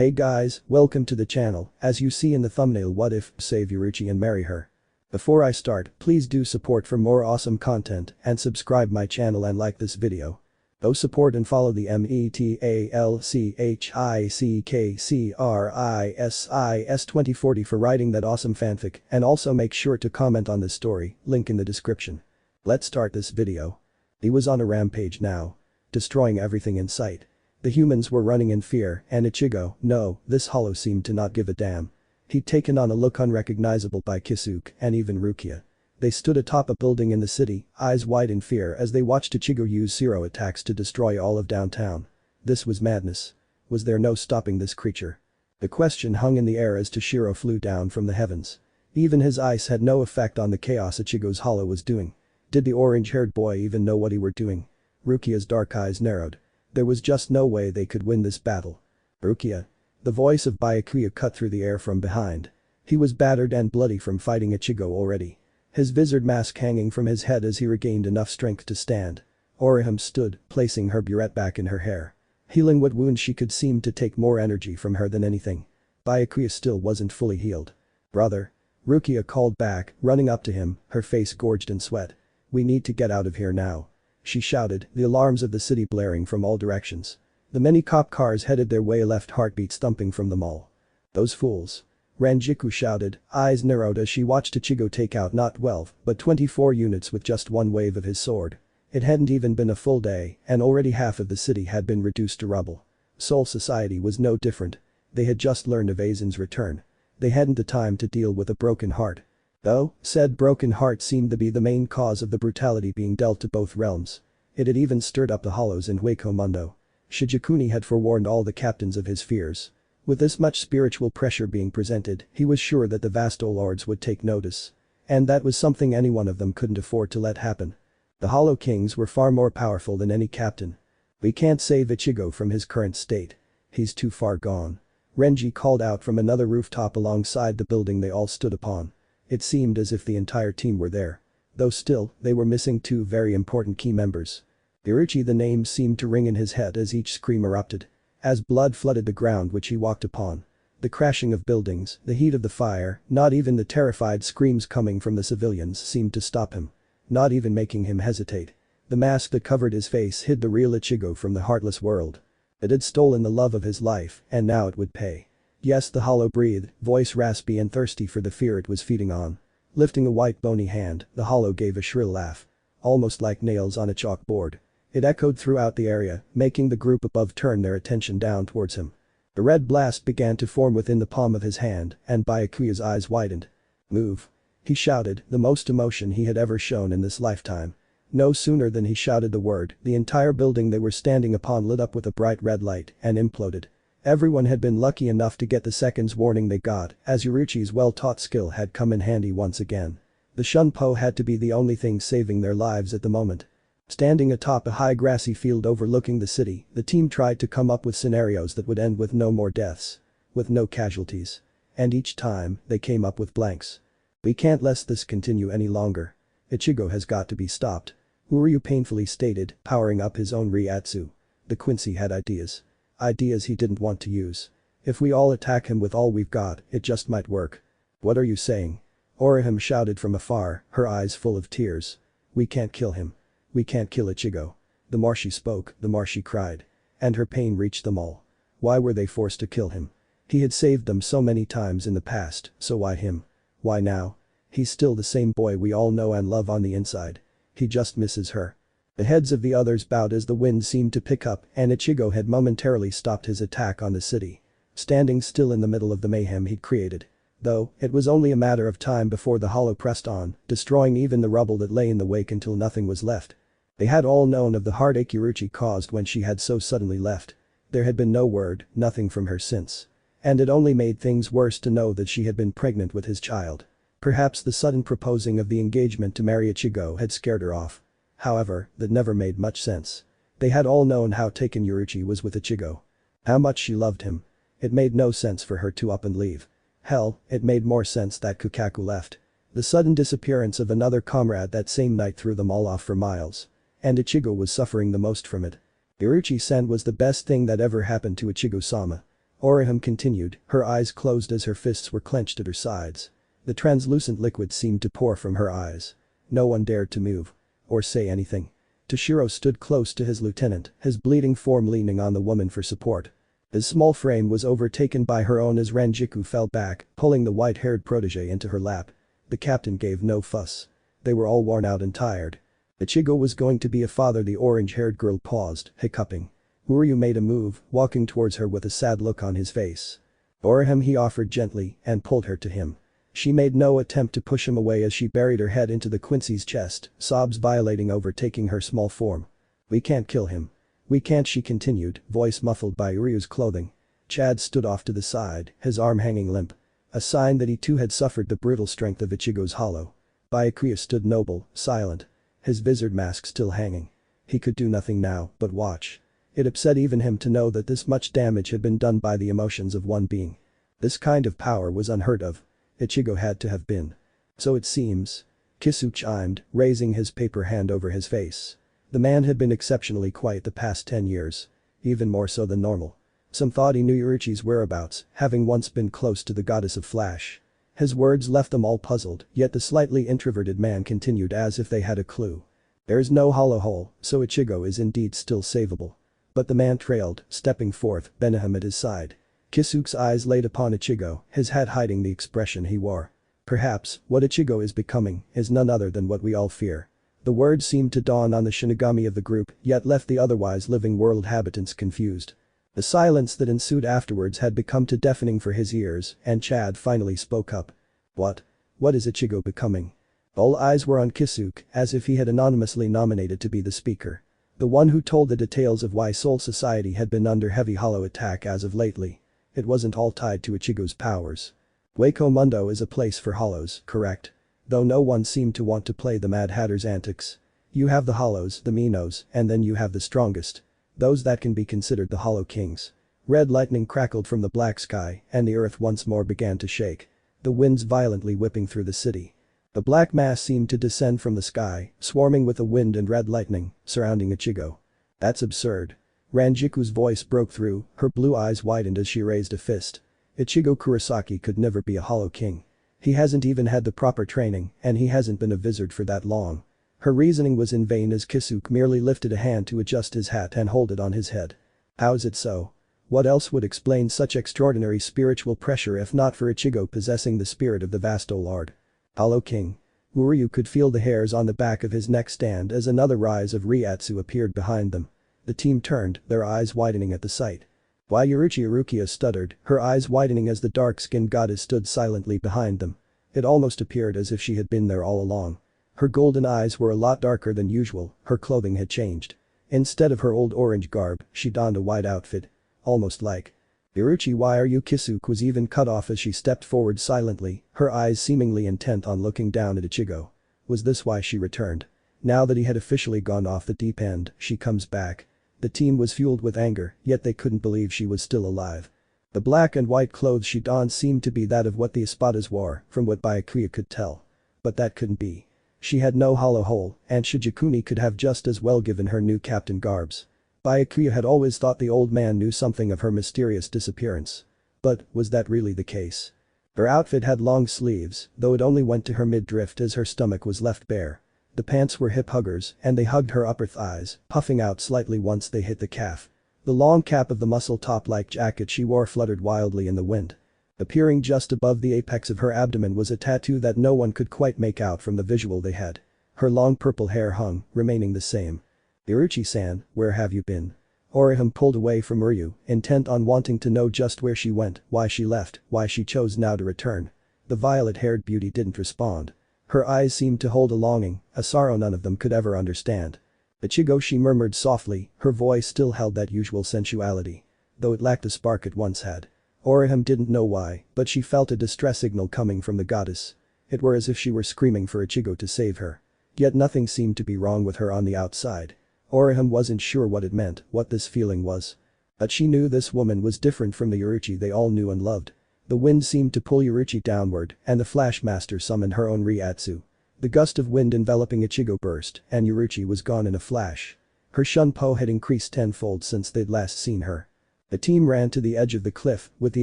Hey guys, welcome to the channel. As you see in the thumbnail, what if save Yoruichi and marry her? Before I start, please do support for more awesome content and subscribe my channel and like this video. Go support and follow the METALCHICKCRISIS 2040 for writing that awesome fanfic, and also make sure to comment on this story, link in the description. Let's start this video. He was on a rampage now. Destroying everything in sight. The humans were running in fear, and Ichigo, no, this hollow seemed to not give a damn. He'd taken on a look unrecognizable by Kisuke and even Rukia. They stood atop a building in the city, eyes wide in fear as they watched Ichigo use zero attacks to destroy all of downtown. This was madness. Was there no stopping this creature? The question hung in the air as Toshiro flew down from the heavens. Even his ice had no effect on the chaos Ichigo's hollow was doing. Did the orange-haired boy even know what he were doing? Rukia's dark eyes narrowed. There was just no way they could win this battle. Rukia. The voice of Byakuya cut through the air from behind. He was battered and bloody from fighting Ichigo already. His vizard mask hanging from his head as he regained enough strength to stand. Orihime stood, placing her burette back in her hair. Healing what wound she could seem to take more energy from her than anything. Byakuya still wasn't fully healed. Brother. Rukia called back, running up to him, her face gorged in sweat. We need to get out of here now. She shouted, the alarms of the city blaring from all directions. The many cop cars headed their way, left heartbeats thumping from them all. Those fools. Ranjiku shouted, eyes narrowed as she watched Ichigo take out not 12, but 24 units with just one wave of his sword. It hadn't even been a full day, and already half of the city had been reduced to rubble. Soul Society was no different. They had just learned of Aizen's return. They hadn't the time to deal with a broken heart. Though, said broken heart seemed to be the main cause of the brutality being dealt to both realms. It had even stirred up the hollows in Hueco Mundo. Shijikuni had forewarned all the captains of his fears. With this much spiritual pressure being presented, he was sure that the Vasto Lords would take notice. And that was something any one of them couldn't afford to let happen. The Hollow Kings were far more powerful than any captain. We can't save Ichigo from his current state. He's too far gone. Renji called out from another rooftop alongside the building they all stood upon. It seemed as if the entire team were there. Though still, they were missing two very important key members. Yoruichi, the name seemed to ring in his head as each scream erupted. As blood flooded the ground which he walked upon. The crashing of buildings, the heat of the fire, not even the terrified screams coming from the civilians seemed to stop him. Not even making him hesitate. The mask that covered his face hid the real Ichigo from the heartless world. It had stolen the love of his life, and now it would pay. Yes, the hollow breathed, voice raspy and thirsty for the fear it was feeding on. Lifting a white bony hand, the hollow gave a shrill laugh. Almost like nails on a chalkboard. It echoed throughout the area, making the group above turn their attention down towards him. A red blast began to form within the palm of his hand, and Byakuya's eyes widened. Move. He shouted, the most emotion he had ever shown in this lifetime. No sooner than he shouted the word, the entire building they were standing upon lit up with a bright red light and imploded. Everyone had been lucky enough to get the seconds warning they got, as Yoruichi's well-taught skill had come in handy once again. The Shunpo had to be the only thing saving their lives at the moment. Standing atop a high grassy field overlooking the city, the team tried to come up with scenarios that would end with no more deaths. With no casualties. And each time, they came up with blanks. We can't let this continue any longer. Ichigo has got to be stopped. Uryu painfully stated, powering up his own Ryatsu. The Quincy had ideas. Ideas he didn't want to use. If we all attack him with all we've got, it just might work. What are you saying? Orihime shouted from afar, her eyes full of tears. We can't kill him. We can't kill Ichigo. The more she spoke, the more she cried. And her pain reached them all. Why were they forced to kill him? He had saved them so many times in the past, so why him? Why now? He's still the same boy we all know and love on the inside. He just misses her. The heads of the others bowed as the wind seemed to pick up and Ichigo had momentarily stopped his attack on the city. Standing still in the middle of the mayhem he'd created. Though, it was only a matter of time before the hollow pressed on, destroying even the rubble that lay in the wake until nothing was left. They had all known of the heartache Yoruichi caused when she had so suddenly left. There had been no word, nothing from her since. And it only made things worse to know that she had been pregnant with his child. Perhaps the sudden proposing of the engagement to marry Ichigo had scared her off. However, that never made much sense. They had all known how taken Yoruichi was with Ichigo. How much she loved him. It made no sense for her to up and leave. Hell, it made more sense that Kukaku left. The sudden disappearance of another comrade that same night threw them all off for miles. And Ichigo was suffering the most from it. Yoruichi-san was the best thing that ever happened to Ichigo-sama. Orihime continued, her eyes closed as her fists were clenched at her sides. The translucent liquid seemed to pour from her eyes. No one dared to move. Or say anything. Toshiro stood close to his lieutenant, his bleeding form leaning on the woman for support. His small frame was overtaken by her own as Ranjiku fell back, pulling the white-haired protege into her lap. The captain gave no fuss. They were all worn out and tired. Ichigo was going to be a father. The orange-haired girl paused, hiccuping. Uryu made a move, walking towards her with a sad look on his face. Orihime, he offered gently, and pulled her to him. She made no attempt to push him away as she buried her head into the Quincy's chest, sobs violating overtaking her small form. "We can't kill him. We can't," she continued, voice muffled by Uryu's clothing. Chad stood off to the side, his arm hanging limp. A sign that he too had suffered the brutal strength of Ichigo's hollow. Byakuya stood noble, silent. His wizard mask still hanging. He could do nothing now but watch. It upset even him to know that this much damage had been done by the emotions of one being. This kind of power was unheard of. Ichigo had to have been. So it seems. Kisu chimed, raising his paper hand over his face. The man had been exceptionally quiet the past 10 years. Even more so than normal. Some thought he knew Yoruichi's whereabouts, having once been close to the goddess of Flash. His words left them all puzzled, yet the slightly introverted man continued as if they had a clue. There's no hollow hole, so Ichigo is indeed still savable. But the man trailed, stepping forth, Benihim at his side. Kisuke's eyes laid upon Ichigo, his hat hiding the expression he wore. Perhaps, what Ichigo is becoming is none other than what we all fear. The words seemed to dawn on the Shinigami of the group, yet left the otherwise living world habitants confused. The silence that ensued afterwards had become too deafening for his ears, and Chad finally spoke up. What? What is Ichigo becoming? All eyes were on Kisuke, as if he had anonymously nominated to be the speaker. The one who told the details of why Soul Society had been under heavy hollow attack as of lately. It wasn't all tied to Ichigo's powers. Waco Mundo is a place for hollows, correct? Though no one seemed to want to play the Mad Hatter's antics. You have the hollows, the Minos, and then you have the strongest. Those that can be considered the Hollow Kings. Red lightning crackled from the black sky, and the earth once more began to shake. The winds violently whipping through the city. The black mass seemed to descend from the sky, swarming with the wind and red lightning, surrounding Ichigo. That's absurd. Ranjiku's voice broke through, her blue eyes widened as she raised a fist. Ichigo Kurosaki could never be a Hollow King. He hasn't even had the proper training, and he hasn't been a wizard for that long. Her reasoning was in vain as Kisuke merely lifted a hand to adjust his hat and hold it on his head. How's it so? What else would explain such extraordinary spiritual pressure if not for Ichigo possessing the spirit of the vast Lord? Hollow King. Uryu could feel the hairs on the back of his neck stand as another rise of Ryatsu appeared behind them. The team turned, their eyes widening at the sight. Why, Yoruichi, Rukia stuttered, her eyes widening as the dark-skinned goddess stood silently behind them. It almost appeared as if she had been there all along. Her golden eyes were a lot darker than usual, her clothing had changed. Instead of her old orange garb, she donned a white outfit. Almost like. Yoruichi, why are you? Kisuke was even cut off as she stepped forward silently, her eyes seemingly intent on looking down at Ichigo. Was this why she returned? Now that he had officially gone off the deep end, she comes back. The team was fueled with anger, yet they couldn't believe she was still alive. The black and white clothes she donned seemed to be that of what the Espadas wore, from what Byakuya could tell. But that couldn't be. She had no hollow hole, and Shijikuni could have just as well given her new captain garbs. Byakuya had always thought the old man knew something of her mysterious disappearance. But, was that really the case? Her outfit had long sleeves, though it only went to her midriff as her stomach was left bare. The pants were hip huggers, and they hugged her upper thighs, puffing out slightly once they hit the calf. The long cap of the muscle top-like jacket she wore fluttered wildly in the wind. Appearing just above the apex of her abdomen was a tattoo that no one could quite make out from the visual they had. Her long purple hair hung, remaining the same. Yoruichi-san, where have you been? Orihime pulled away from Uryu, intent on wanting to know just where she went, why she left, why she chose now to return. The violet-haired beauty didn't respond. Her eyes seemed to hold a longing, a sorrow none of them could ever understand. Ichigo, she murmured softly, her voice still held that usual sensuality. Though it lacked the spark it once had. Orihime didn't know why, but she felt a distress signal coming from the goddess. It were as if she were screaming for Ichigo to save her. Yet nothing seemed to be wrong with her on the outside. Orihime wasn't sure what it meant, what this feeling was. But she knew this woman was different from the Yoruichi they all knew and loved. The wind seemed to pull Yoruichi downward, and the Flash Master summoned her own Ryatsu. The gust of wind enveloping Ichigo burst, and Yoruichi was gone in a flash. Her shunpo had increased tenfold since they'd last seen her. The team ran to the edge of the cliff, with the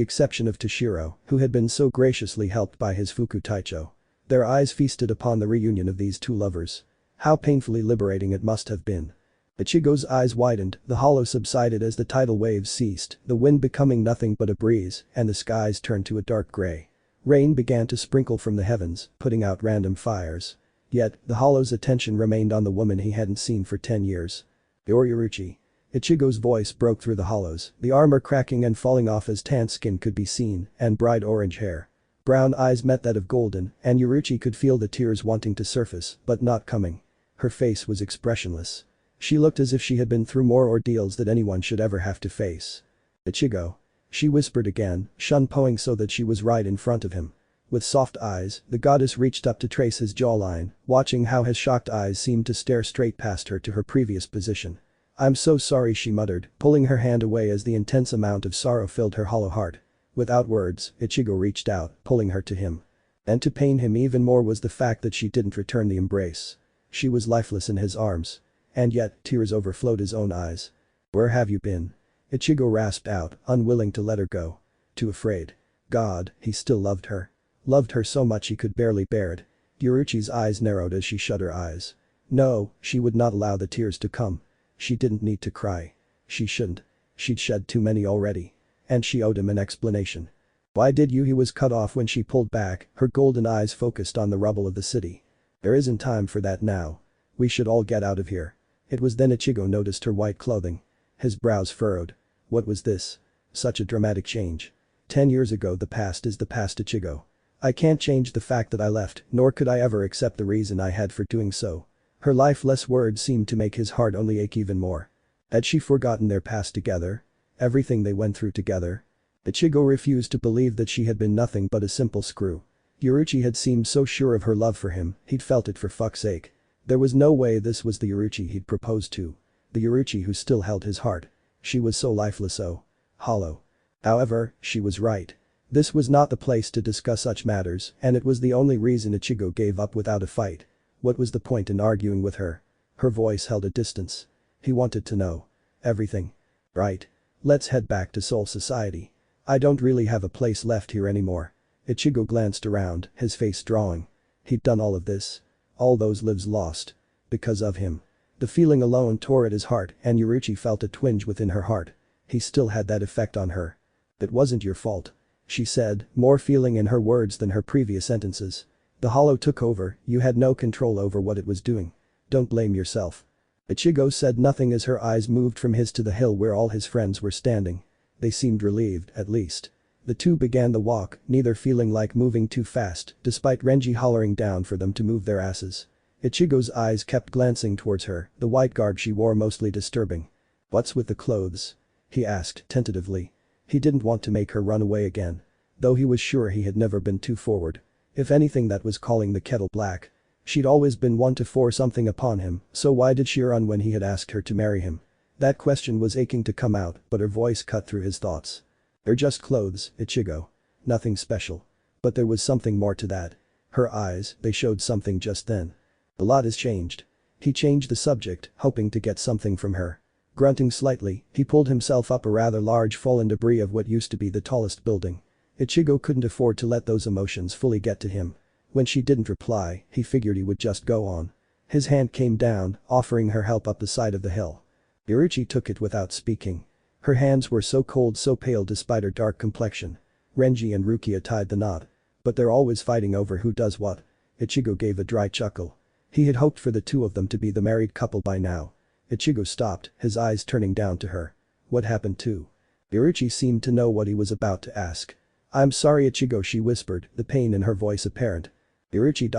exception of Toshiro, who had been so graciously helped by his Fuku Taicho. Their eyes feasted upon the reunion of these two lovers. How painfully liberating it must have been. Ichigo's eyes widened, the hollow subsided as the tidal waves ceased, the wind becoming nothing but a breeze, and the skies turned to a dark gray. Rain began to sprinkle from the heavens, putting out random fires. Yet, the hollow's attention remained on the woman he hadn't seen for 10 years. Yoruichi. Ichigo's voice broke through the hollows, the armor cracking and falling off as tan skin could be seen, and bright orange hair. Brown eyes met that of Golden, and Yoruichi could feel the tears wanting to surface, but not coming. Her face was expressionless. She looked as if she had been through more ordeals that anyone should ever have to face. Ichigo. She whispered again, shunpoing so that she was right in front of him. With soft eyes, the goddess reached up to trace his jawline, watching how his shocked eyes seemed to stare straight past her to her previous position. "I'm so sorry," she muttered, pulling her hand away as the intense amount of sorrow filled her hollow heart. Without words, Ichigo reached out, pulling her to him. And to pain him even more was the fact that she didn't return the embrace. She was lifeless in his arms. And yet, tears overflowed his own eyes. "Where have you been?" Ichigo rasped out, unwilling to let her go. Too afraid. God, he still loved her. Loved her so much he could barely bear it. Yoruichi's eyes narrowed as she shut her eyes. No, she would not allow the tears to come. She didn't need to cry. She shouldn't. She'd shed too many already. And she owed him an explanation. "Why did you?" He was cut off when she pulled back, her golden eyes focused on the rubble of the city. "There isn't time for that now. We should all get out of here." It was then Ichigo noticed her white clothing. His brows furrowed. What was this? Such a dramatic change. 10 years ago. The past is the past, Ichigo. I can't change the fact that I left, nor could I ever accept the reason I had for doing so. Her lifeless words seemed to make his heart only ache even more. Had she forgotten their past together? Everything they went through together? Ichigo refused to believe that she had been nothing but a simple screw. Yoruichi had seemed so sure of her love for him, he'd felt it for fuck's sake. There was no way this was the Yoruichi he'd proposed to. The Yoruichi who still held his heart. She was so lifeless, so hollow. However, she was right. This was not the place to discuss such matters, and it was the only reason Ichigo gave up without a fight. What was the point in arguing with her? Her voice held a distance. He wanted to know. Everything. Right. Let's head back to Soul Society. I don't really have a place left here anymore. Ichigo glanced around, his face drawing. He'd done all of this. All those lives lost. Because of him. The feeling alone tore at his heart, and Yoruichi felt a twinge within her heart. He still had that effect on her. "It wasn't your fault," she said, more feeling in her words than her previous sentences. "The hollow took over, you had no control over what it was doing. Don't blame yourself." Ichigo said nothing as her eyes moved from his to the hill where all his friends were standing. They seemed relieved, at least. The two began the walk, neither feeling like moving too fast, despite Renji hollering down for them to move their asses. Ichigo's eyes kept glancing towards her, the white garb she wore mostly disturbing. "What's with the clothes?" he asked tentatively. He didn't want to make her run away again. Though he was sure he had never been too forward. If anything, that was calling the kettle black. She'd always been one to force something upon him, so why did she run when he had asked her to marry him? That question was aching to come out, but her voice cut through his thoughts. "They're just clothes, Ichigo. Nothing special." But there was something more to that. Her eyes, they showed something just then. "A lot has changed." He changed the subject, hoping to get something from her. Grunting slightly, he pulled himself up a rather large fallen debris of what used to be the tallest building. Ichigo couldn't afford to let those emotions fully get to him. When she didn't reply, he figured he would just go on. His hand came down, offering her help up the side of the hill. Yoruichi took it without speaking. Her hands were so cold, so pale despite her dark complexion. Renji and Rukia tied the knot. But they're always fighting over who does what. Ichigo gave a dry chuckle. He had hoped for the two of them to be the married couple by now. Ichigo stopped, his eyes turning down to her. "What happened to?" Yoruichi seemed to know what he was about to ask. "I'm sorry, Ichigo," she whispered, the pain in her voice apparent. Yoruichi ...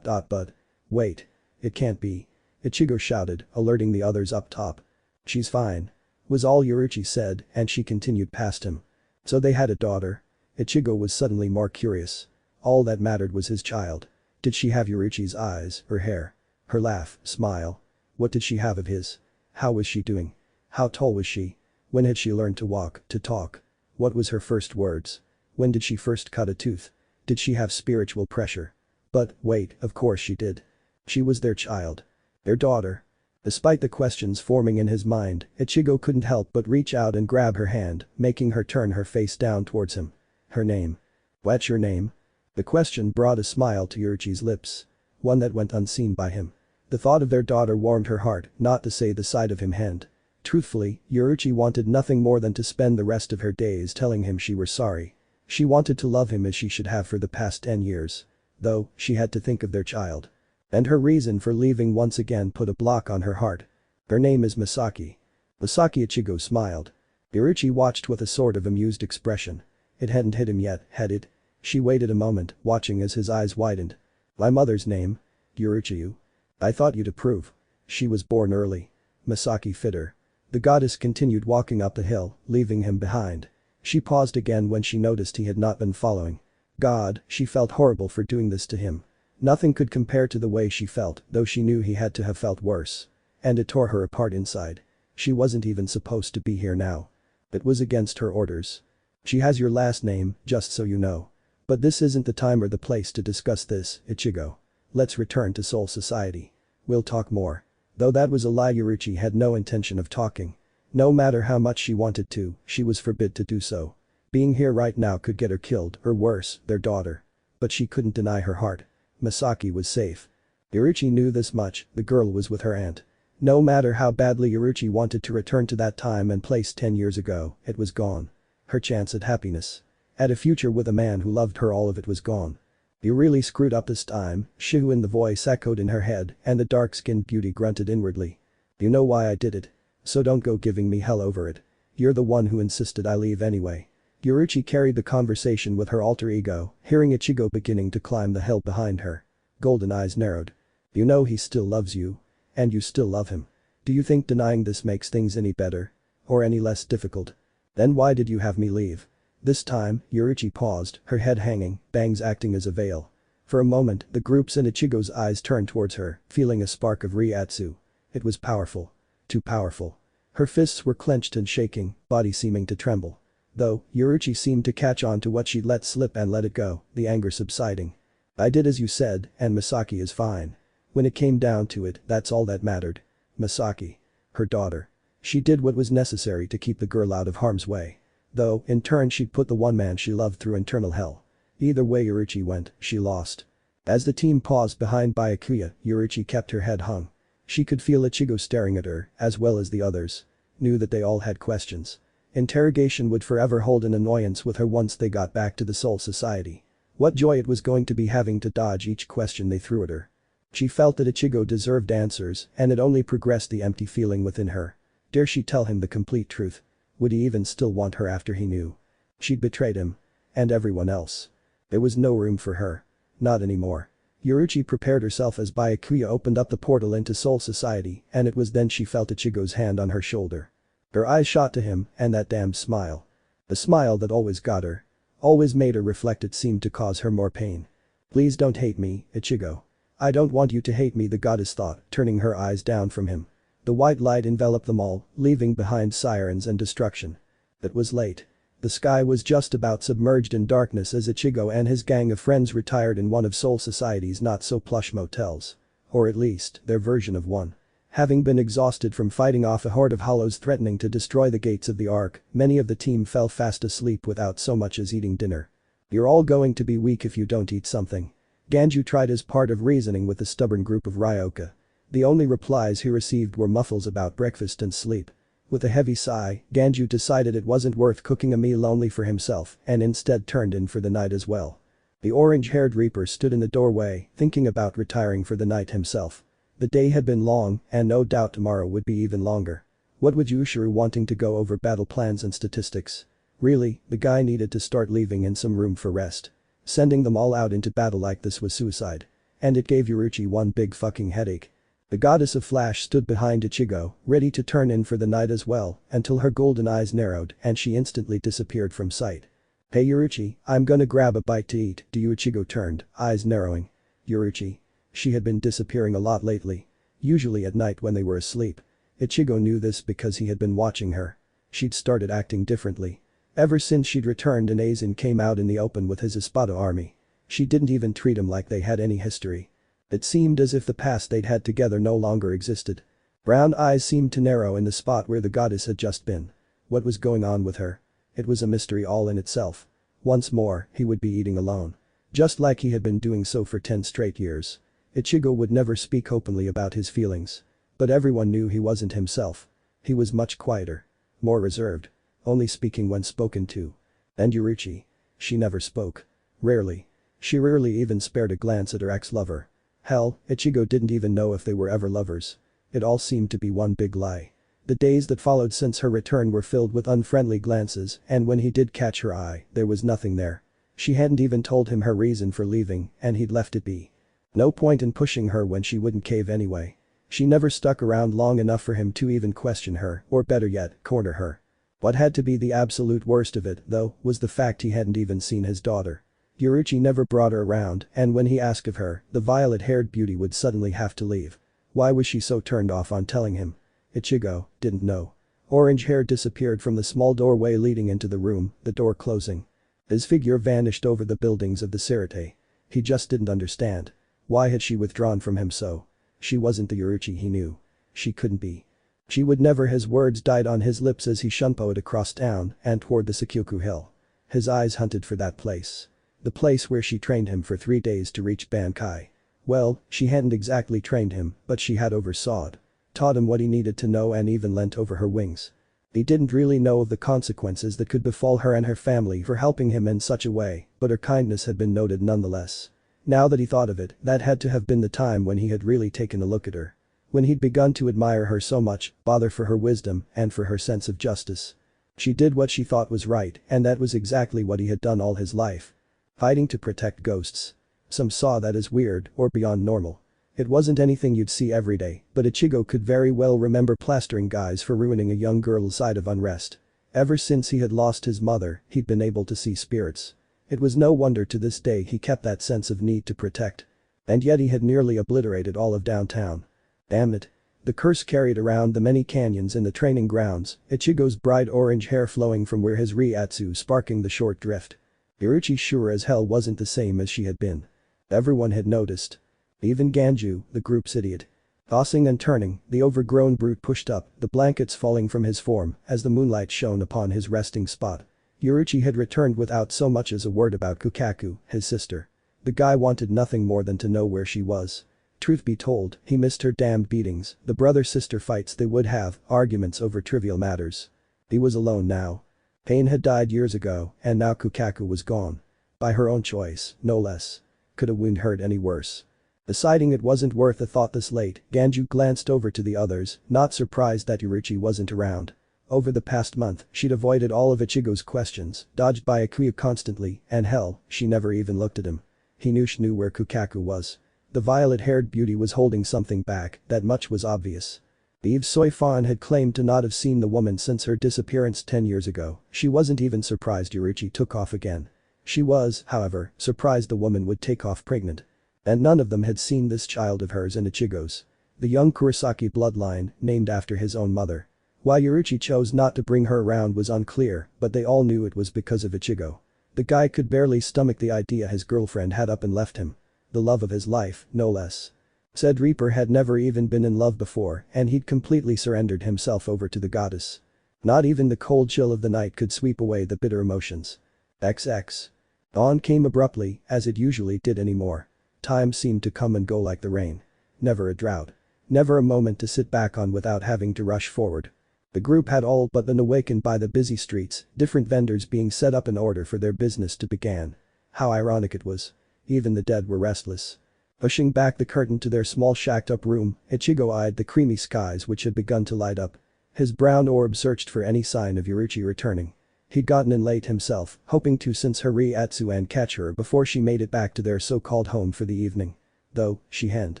but. Wait. It can't be. Ichigo shouted, alerting the others up top. "She's fine," was all Yoruichi said, and she continued past him. So they had a daughter? Ichigo was suddenly more curious. All that mattered was his child. Did she have Yoruichi's eyes, her hair? Her laugh, smile? What did she have of his? How was she doing? How tall was she? When had she learned to walk, to talk? What was her first words? When did she first cut a tooth? Did she have spiritual pressure? But, wait, of course she did. She was their child. Their daughter. Despite the questions forming in his mind, Ichigo couldn't help but reach out and grab her hand, making her turn her face down towards him. Her name. What's your name? The question brought a smile to Yoruichi's lips. One that went unseen by him. The thought of their daughter warmed her heart, not to say the sight of him hand. Truthfully, Yoruichi wanted nothing more than to spend the rest of her days telling him she were sorry. She wanted to love him as she should have for the past 10 years. Though, she had to think of their child. And her reason for leaving once again put a block on her heart. Her name is Misaki. Misaki. Ichigo smiled. Yoruichi watched with a sort of amused expression. It hadn't hit him yet, had it? She waited a moment, watching as his eyes widened. My mother's name? Yoruichi. I thought you'd approve. She was born early. Misaki fit her. The goddess continued walking up the hill, leaving him behind. She paused again when she noticed he had not been following. God, she felt horrible for doing this to him. Nothing could compare to the way she felt, though she knew he had to have felt worse. And it tore her apart inside. She wasn't even supposed to be here now. It was against her orders. She has your last name, just so you know. But this isn't the time or the place to discuss this, Ichigo. Let's return to Soul Society. We'll talk more. Though that was a lie, Yoruichi had no intention of talking. No matter how much she wanted to, she was forbid to do so. Being here right now could get her killed, or worse, their daughter. But she couldn't deny her heart. Misaki was safe. Yoruichi knew this much, the girl was with her aunt. No matter how badly Yoruichi wanted to return to that time and place 10 years ago, it was gone. Her chance at happiness. At a future with a man who loved her, all of it was gone. You really screwed up this time, Shihu, in the voice echoed in her head, and the dark-skinned beauty grunted inwardly. You know why I did it. So don't go giving me hell over it. You're the one who insisted I leave anyway. Yoruichi carried the conversation with her alter ego, hearing Ichigo beginning to climb the hill behind her. Golden eyes narrowed. You know he still loves you. And you still love him. Do you think denying this makes things any better? Or any less difficult? Then why did you have me leave? This time, Yoruichi paused, her head hanging, bangs acting as a veil. For a moment, the group's and Ichigo's eyes turned towards her, feeling a spark of Ryatsu. It was powerful. Too powerful. Her fists were clenched and shaking, body seeming to tremble. Though, Yoruichi seemed to catch on to what she'd let slip and let it go, the anger subsiding. I did as you said, and Misaki is fine. When it came down to it, that's all that mattered. Misaki. Her daughter. She did what was necessary to keep the girl out of harm's way. Though, in turn she'd put the one man she loved through eternal hell. Either way Yoruichi went, she lost. As the team paused behind Byakuya, Yoruichi kept her head hung. She could feel Ichigo staring at her, as well as the others. Knew that they all had questions. Interrogation would forever hold an annoyance with her once they got back to the Soul Society. What joy it was going to be having to dodge each question they threw at her. She felt that Ichigo deserved answers, and it only progressed the empty feeling within her. Dare she tell him the complete truth? Would he even still want her after he knew? She'd betrayed him. And everyone else. There was no room for her. Not anymore. Yoruichi prepared herself as Byakuya opened up the portal into Soul Society, and it was then she felt Ichigo's hand on her shoulder. Her eyes shot to him, and that damned smile. The smile that always got her. Always made her reflect it seemed to cause her more pain. Please don't hate me, Ichigo. I don't want you to hate me, the goddess thought, turning her eyes down from him. The white light enveloped them all, leaving behind sirens and destruction. It was late. The sky was just about submerged in darkness as Ichigo and his gang of friends retired in one of Soul Society's not-so-plush motels. Or at least, their version of one. Having been exhausted from fighting off a horde of hollows threatening to destroy the gates of the Ark, many of the team fell fast asleep without so much as eating dinner. You're all going to be weak if you don't eat something. Ganju tried as part of reasoning with the stubborn group of Ryoka. The only replies he received were muffles about breakfast and sleep. With a heavy sigh, Ganju decided it wasn't worth cooking a meal only for himself and instead turned in for the night as well. The orange-haired Reaper stood in the doorway, thinking about retiring for the night himself. The day had been long, and no doubt tomorrow would be even longer. What would Yushiro wanting to go over battle plans and statistics? Really, the guy needed to start leaving in some room for rest. Sending them all out into battle like this was suicide. And it gave Yoruichi one big fucking headache. The goddess of Flash stood behind Ichigo, ready to turn in for the night as well, until her golden eyes narrowed and she instantly disappeared from sight. Hey Yoruichi, I'm gonna grab a bite to eat, do you? Ichigo turned, eyes narrowing. Yoruichi. She had been disappearing a lot lately. Usually at night when they were asleep. Ichigo knew this because he had been watching her. She'd started acting differently. Ever since she'd returned and Aizen came out in the open with his Espada army. She didn't even treat him like they had any history. It seemed as if the past they'd had together no longer existed. Brown eyes seemed to narrow in the spot where the goddess had just been. What was going on with her? It was a mystery all in itself. Once more, he would be eating alone. Just like he had been doing so for 10 straight years. Ichigo would never speak openly about his feelings. But everyone knew he wasn't himself. He was much quieter. More reserved. Only speaking when spoken to. And Yoruichi. She never spoke. Rarely. She rarely even spared a glance at her ex-lover. Hell, Ichigo didn't even know if they were ever lovers. It all seemed to be one big lie. The days that followed since her return were filled with unfriendly glances, and when he did catch her eye, there was nothing there. She hadn't even told him her reason for leaving, and he'd left it be. No point in pushing her when she wouldn't cave anyway. She never stuck around long enough for him to even question her, or better yet, corner her. What had to be the absolute worst of it, though, was the fact he hadn't even seen his daughter. Yoruichi never brought her around, and when he asked of her, the violet-haired beauty would suddenly have to leave. Why was she so turned off on telling him? Ichigo didn't know. Orange hair disappeared from the small doorway leading into the room, the door closing. His figure vanished over the buildings of the Sirte. He just didn't understand. Why had she withdrawn from him so? She wasn't the Yoruichi he knew. She couldn't be. She would never. His words died on his lips as he shunpoed across town and toward the Sakyoku Hill. His eyes hunted for that place. The place where she trained him for 3 days to reach Bankai. Well, she hadn't exactly trained him, but she had oversawed. Taught him what he needed to know and even leant over her wings. He didn't really know of the consequences that could befall her and her family for helping him in such a way, but her kindness had been noted nonetheless. Now that he thought of it, that had to have been the time when he had really taken a look at her. When he'd begun to admire her so much, bother for her wisdom and for her sense of justice. She did what she thought was right, and that was exactly what he had done all his life. Fighting to protect ghosts. Some saw that as weird or beyond normal. It wasn't anything you'd see every day, but Ichigo could very well remember plastering guys for ruining a young girl's side of unrest. Ever since he had lost his mother, he'd been able to see spirits. It was no wonder to this day he kept that sense of need to protect. And yet he had nearly obliterated all of downtown. Damn it. The curse carried around the many canyons in the training grounds, Ichigo's bright orange hair flowing from where his Riatsu sparking the short drift. Yoruichi sure as hell wasn't the same as she had been. Everyone had noticed. Even Ganju, the group's idiot. Tossing and turning, the overgrown brute pushed up, the blankets falling from his form as the moonlight shone upon his resting spot. Yoruichi had returned without so much as a word about Kukaku, his sister. The guy wanted nothing more than to know where she was. Truth be told, he missed her damned beatings, the brother-sister fights they would have, arguments over trivial matters. He was alone now. Pain had died years ago, and now Kukaku was gone. By her own choice, no less. Could a wound hurt any worse? Deciding it wasn't worth a thought this late, Ganju glanced over to the others, not surprised that Yoruichi wasn't around. Over the past month, she'd avoided all of Ichigo's questions, dodged by Akuya constantly, and hell, she never even looked at him. He knew where Kukaku was. The violet-haired beauty was holding something back, that much was obvious. Eve Soifan had claimed to not have seen the woman since her disappearance 10 years ago. She wasn't even surprised Yoruichi took off again. She was, however, surprised the woman would take off pregnant. And none of them had seen this child of hers and Ichigo's. The young Kurosaki bloodline, named after his own mother. Why Yoruichi chose not to bring her around was unclear, but they all knew it was because of Ichigo. The guy could barely stomach the idea his girlfriend had up and left him. The love of his life, no less. Said Reaper had never even been in love before, and he'd completely surrendered himself over to the goddess. Not even the cold chill of the night could sweep away the bitter emotions. XX. Dawn came abruptly, as it usually did anymore. Time seemed to come and go like the rain. Never a drought. Never a moment to sit back on without having to rush forward. The group had all but been awakened by the busy streets, different vendors being set up in order for their business to begin. How ironic it was. Even the dead were restless. Pushing back the curtain to their small shacked-up room, Ichigo eyed the creamy skies which had begun to light up. His brown orb searched for any sign of Yoruichi returning. He'd gotten in late himself, hoping to sense her Riatsu and catch her before she made it back to their so-called home for the evening. Though, she hadn't.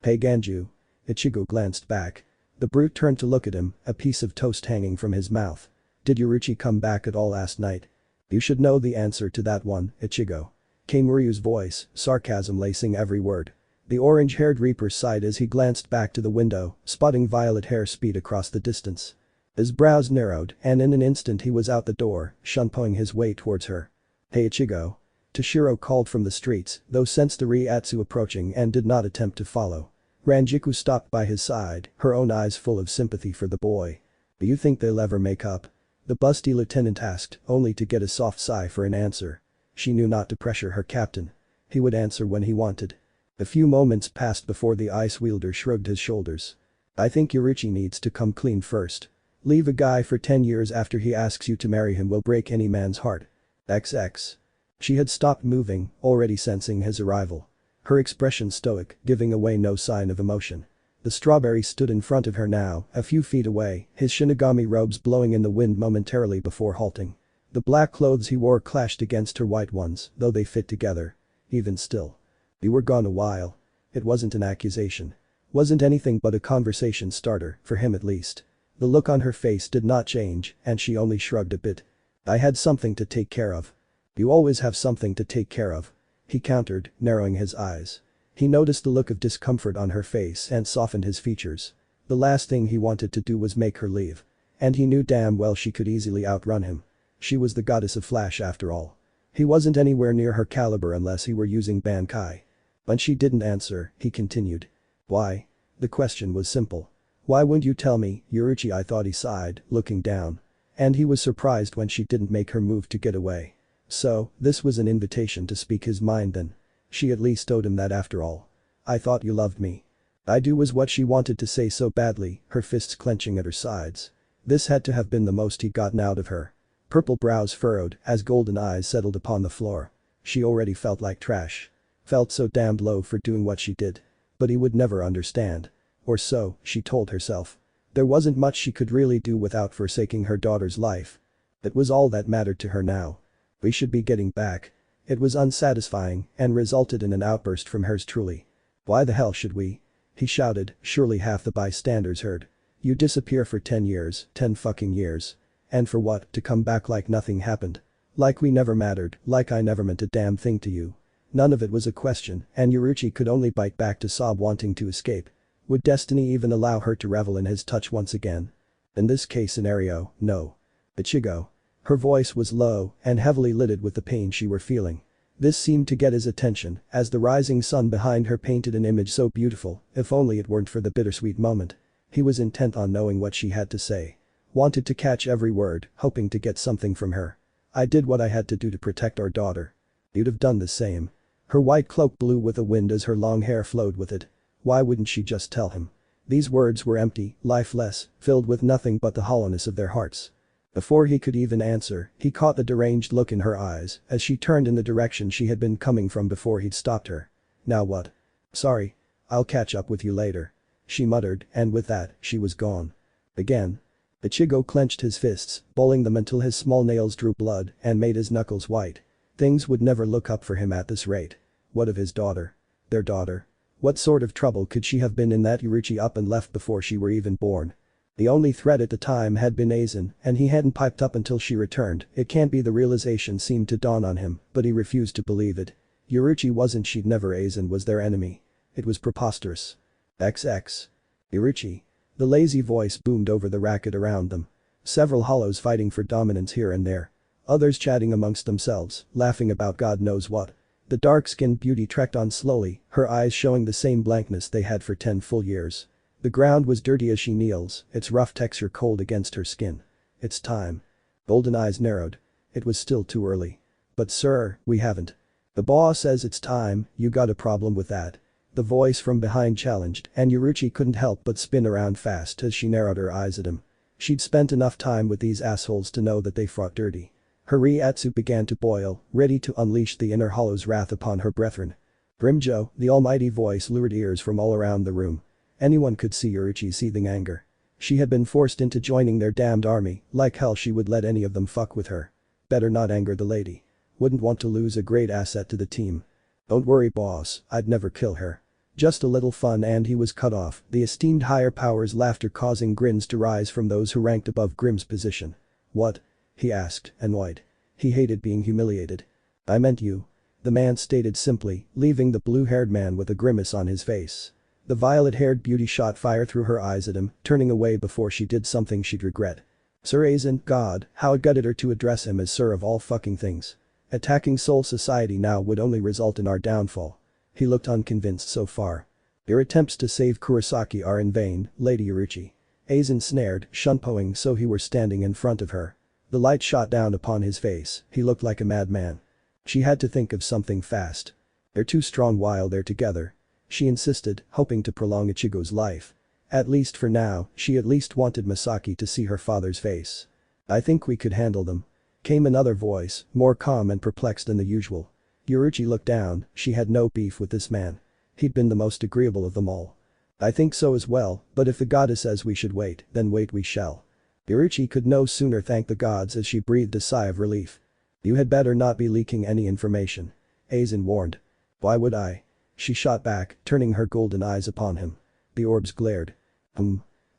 Hey Ganju. Ichigo glanced back. The brute turned to look at him, a piece of toast hanging from his mouth. Did Yoruichi come back at all last night? You should know the answer to that one, Ichigo. Came Ryu's voice, sarcasm lacing every word. The orange-haired Reaper sighed as he glanced back to the window, spotting violet hair speed across the distance. His brows narrowed, and in an instant he was out the door, shunpoing his way towards her. Hey Ichigo. Toshiro called from the streets, though sensed the Riatsu approaching and did not attempt to follow. Ranjiku stopped by his side, her own eyes full of sympathy for the boy. "Do you think they'll ever make up?" The busty lieutenant asked, only to get a soft sigh for an answer. She knew not to pressure her captain. He would answer when he wanted. A few moments passed before the ice wielder shrugged his shoulders. "I think Yoruichi needs to come clean first. Leave a guy for 10 years after he asks you to marry him will break any man's heart. XX." She had stopped moving, already sensing his arrival. Her expression stoic, giving away no sign of emotion. The strawberry stood in front of her now, a few feet away, his Shinigami robes blowing in the wind momentarily before halting. The black clothes he wore clashed against her white ones, though they fit together. Even still. "You were gone a while." It wasn't an accusation. Wasn't anything but a conversation starter, for him at least. The look on her face did not change, and she only shrugged a bit. "I had something to take care of." "You always have something to take care of," he countered, narrowing his eyes. He noticed the look of discomfort on her face and softened his features. The last thing he wanted to do was make her leave. And he knew damn well she could easily outrun him. She was the goddess of flash after all. He wasn't anywhere near her caliber unless he were using Bankai. When she didn't answer, he continued. "Why?" The question was simple. "Why wouldn't you tell me, Yoruichi?" I thought he sighed, looking down. And he was surprised when she didn't make her move to get away. So, this was an invitation to speak his mind then. She at least owed him that after all. "I thought you loved me." "I do" was what she wanted to say so badly, her fists clenching at her sides. This had to have been the most he'd gotten out of her. Purple brows furrowed as golden eyes settled upon the floor. She already felt like trash. Felt so damned low for doing what she did. But he would never understand. Or so, she told herself. There wasn't much she could really do without forsaking her daughter's life. That was all that mattered to her now. "We should be getting back." It was unsatisfying and resulted in an outburst from hers truly. "Why the hell should we?" he shouted, surely half the bystanders heard. "You disappear for 10 years, 10 fucking years. And for what, to come back like nothing happened? Like we never mattered, like I never meant a damn thing to you." None of it was a question, and Yoruichi could only bite back to sob, wanting to escape. Would destiny even allow her to revel in his touch once again? In this case scenario, no. "Ichigo." Her voice was low and heavily lidded with the pain she were feeling. This seemed to get his attention as the rising sun behind her painted an image so beautiful, if only it weren't for the bittersweet moment. He was intent on knowing what she had to say. Wanted to catch every word, hoping to get something from her. "I did what I had to do to protect our daughter. You'd have done the same." Her white cloak blew with the wind as her long hair flowed with it. Why wouldn't she just tell him? These words were empty, lifeless, filled with nothing but the hollowness of their hearts. Before he could even answer, he caught the deranged look in her eyes as she turned in the direction she had been coming from before he'd stopped her. "Now what?" "Sorry. I'll catch up with you later," she muttered, and with that, she was gone. Again. Ichigo clenched his fists, balling them until his small nails drew blood and made his knuckles white. Things would never look up for him at this rate. What of his daughter? Their daughter? What sort of trouble could she have been in that Yoruichi up and left before she were even born? The only threat at the time had been Aizen, and he hadn't piped up until she returned. It can't be. The realization seemed to dawn on him, but he refused to believe it. Yoruichi wasn't. She'd never. Aizen was their enemy. It was preposterous. XX. Yoruichi. The lazy voice boomed over the racket around them. Several hollows fighting for dominance here and there. Others chatting amongst themselves, laughing about God knows what. The dark-skinned beauty trekked on slowly, her eyes showing the same blankness they had for 10 full years. The ground was dirty as she kneels, its rough texture cold against her skin. "It's time." Golden eyes narrowed. It was still too early. "But sir, we haven't." "The boss says it's time. You got a problem with that?" The voice from behind challenged, and Yoruichi couldn't help but spin around fast as she narrowed her eyes at him. She'd spent enough time with these assholes to know that they fought dirty. Her Riatsu began to boil, ready to unleash the inner hollow's wrath upon her brethren. Grimjo, the almighty voice lured ears from all around the room. Anyone could see Yoruichi's seething anger. She had been forced into joining their damned army, like hell she would let any of them fuck with her. Better not anger the lady. Wouldn't want to lose a great asset to the team. "Don't worry boss, I'd never kill her. Just a little fun," and he was cut off, the esteemed higher powers' laughter causing grins to rise from those who ranked above Grimm's position. "What?" he asked, annoyed. He hated being humiliated. "I meant you." The man stated simply, leaving the blue-haired man with a grimace on his face. The violet-haired beauty shot fire through her eyes at him, turning away before she did something she'd regret. Sir Aizen, God, how it gutted her to address him as sir of all fucking things. Attacking Soul Society now would only result in our downfall. He looked unconvinced so far. Your attempts to save Kurosaki are in vain, Lady Yoruichi. Aizen snared, shunpoing so he were standing in front of her. The light shot down upon his face, he looked like a madman. She had to think of something fast. They're too strong while they're together. She insisted, hoping to prolong Ichigo's life. At least for now, she at least wanted Misaki to see her father's face. I think we could handle them. Came another voice, more calm and perplexed than the usual. Yoruichi looked down, she had no beef with this man. He'd been the most agreeable of them all. I think so as well, but if the goddess says we should wait, then wait we shall. Yoruichi could no sooner thank the gods as she breathed a sigh of relief. You had better not be leaking any information. Aizen warned. Why would I? She shot back, turning her golden eyes upon him. The orbs glared.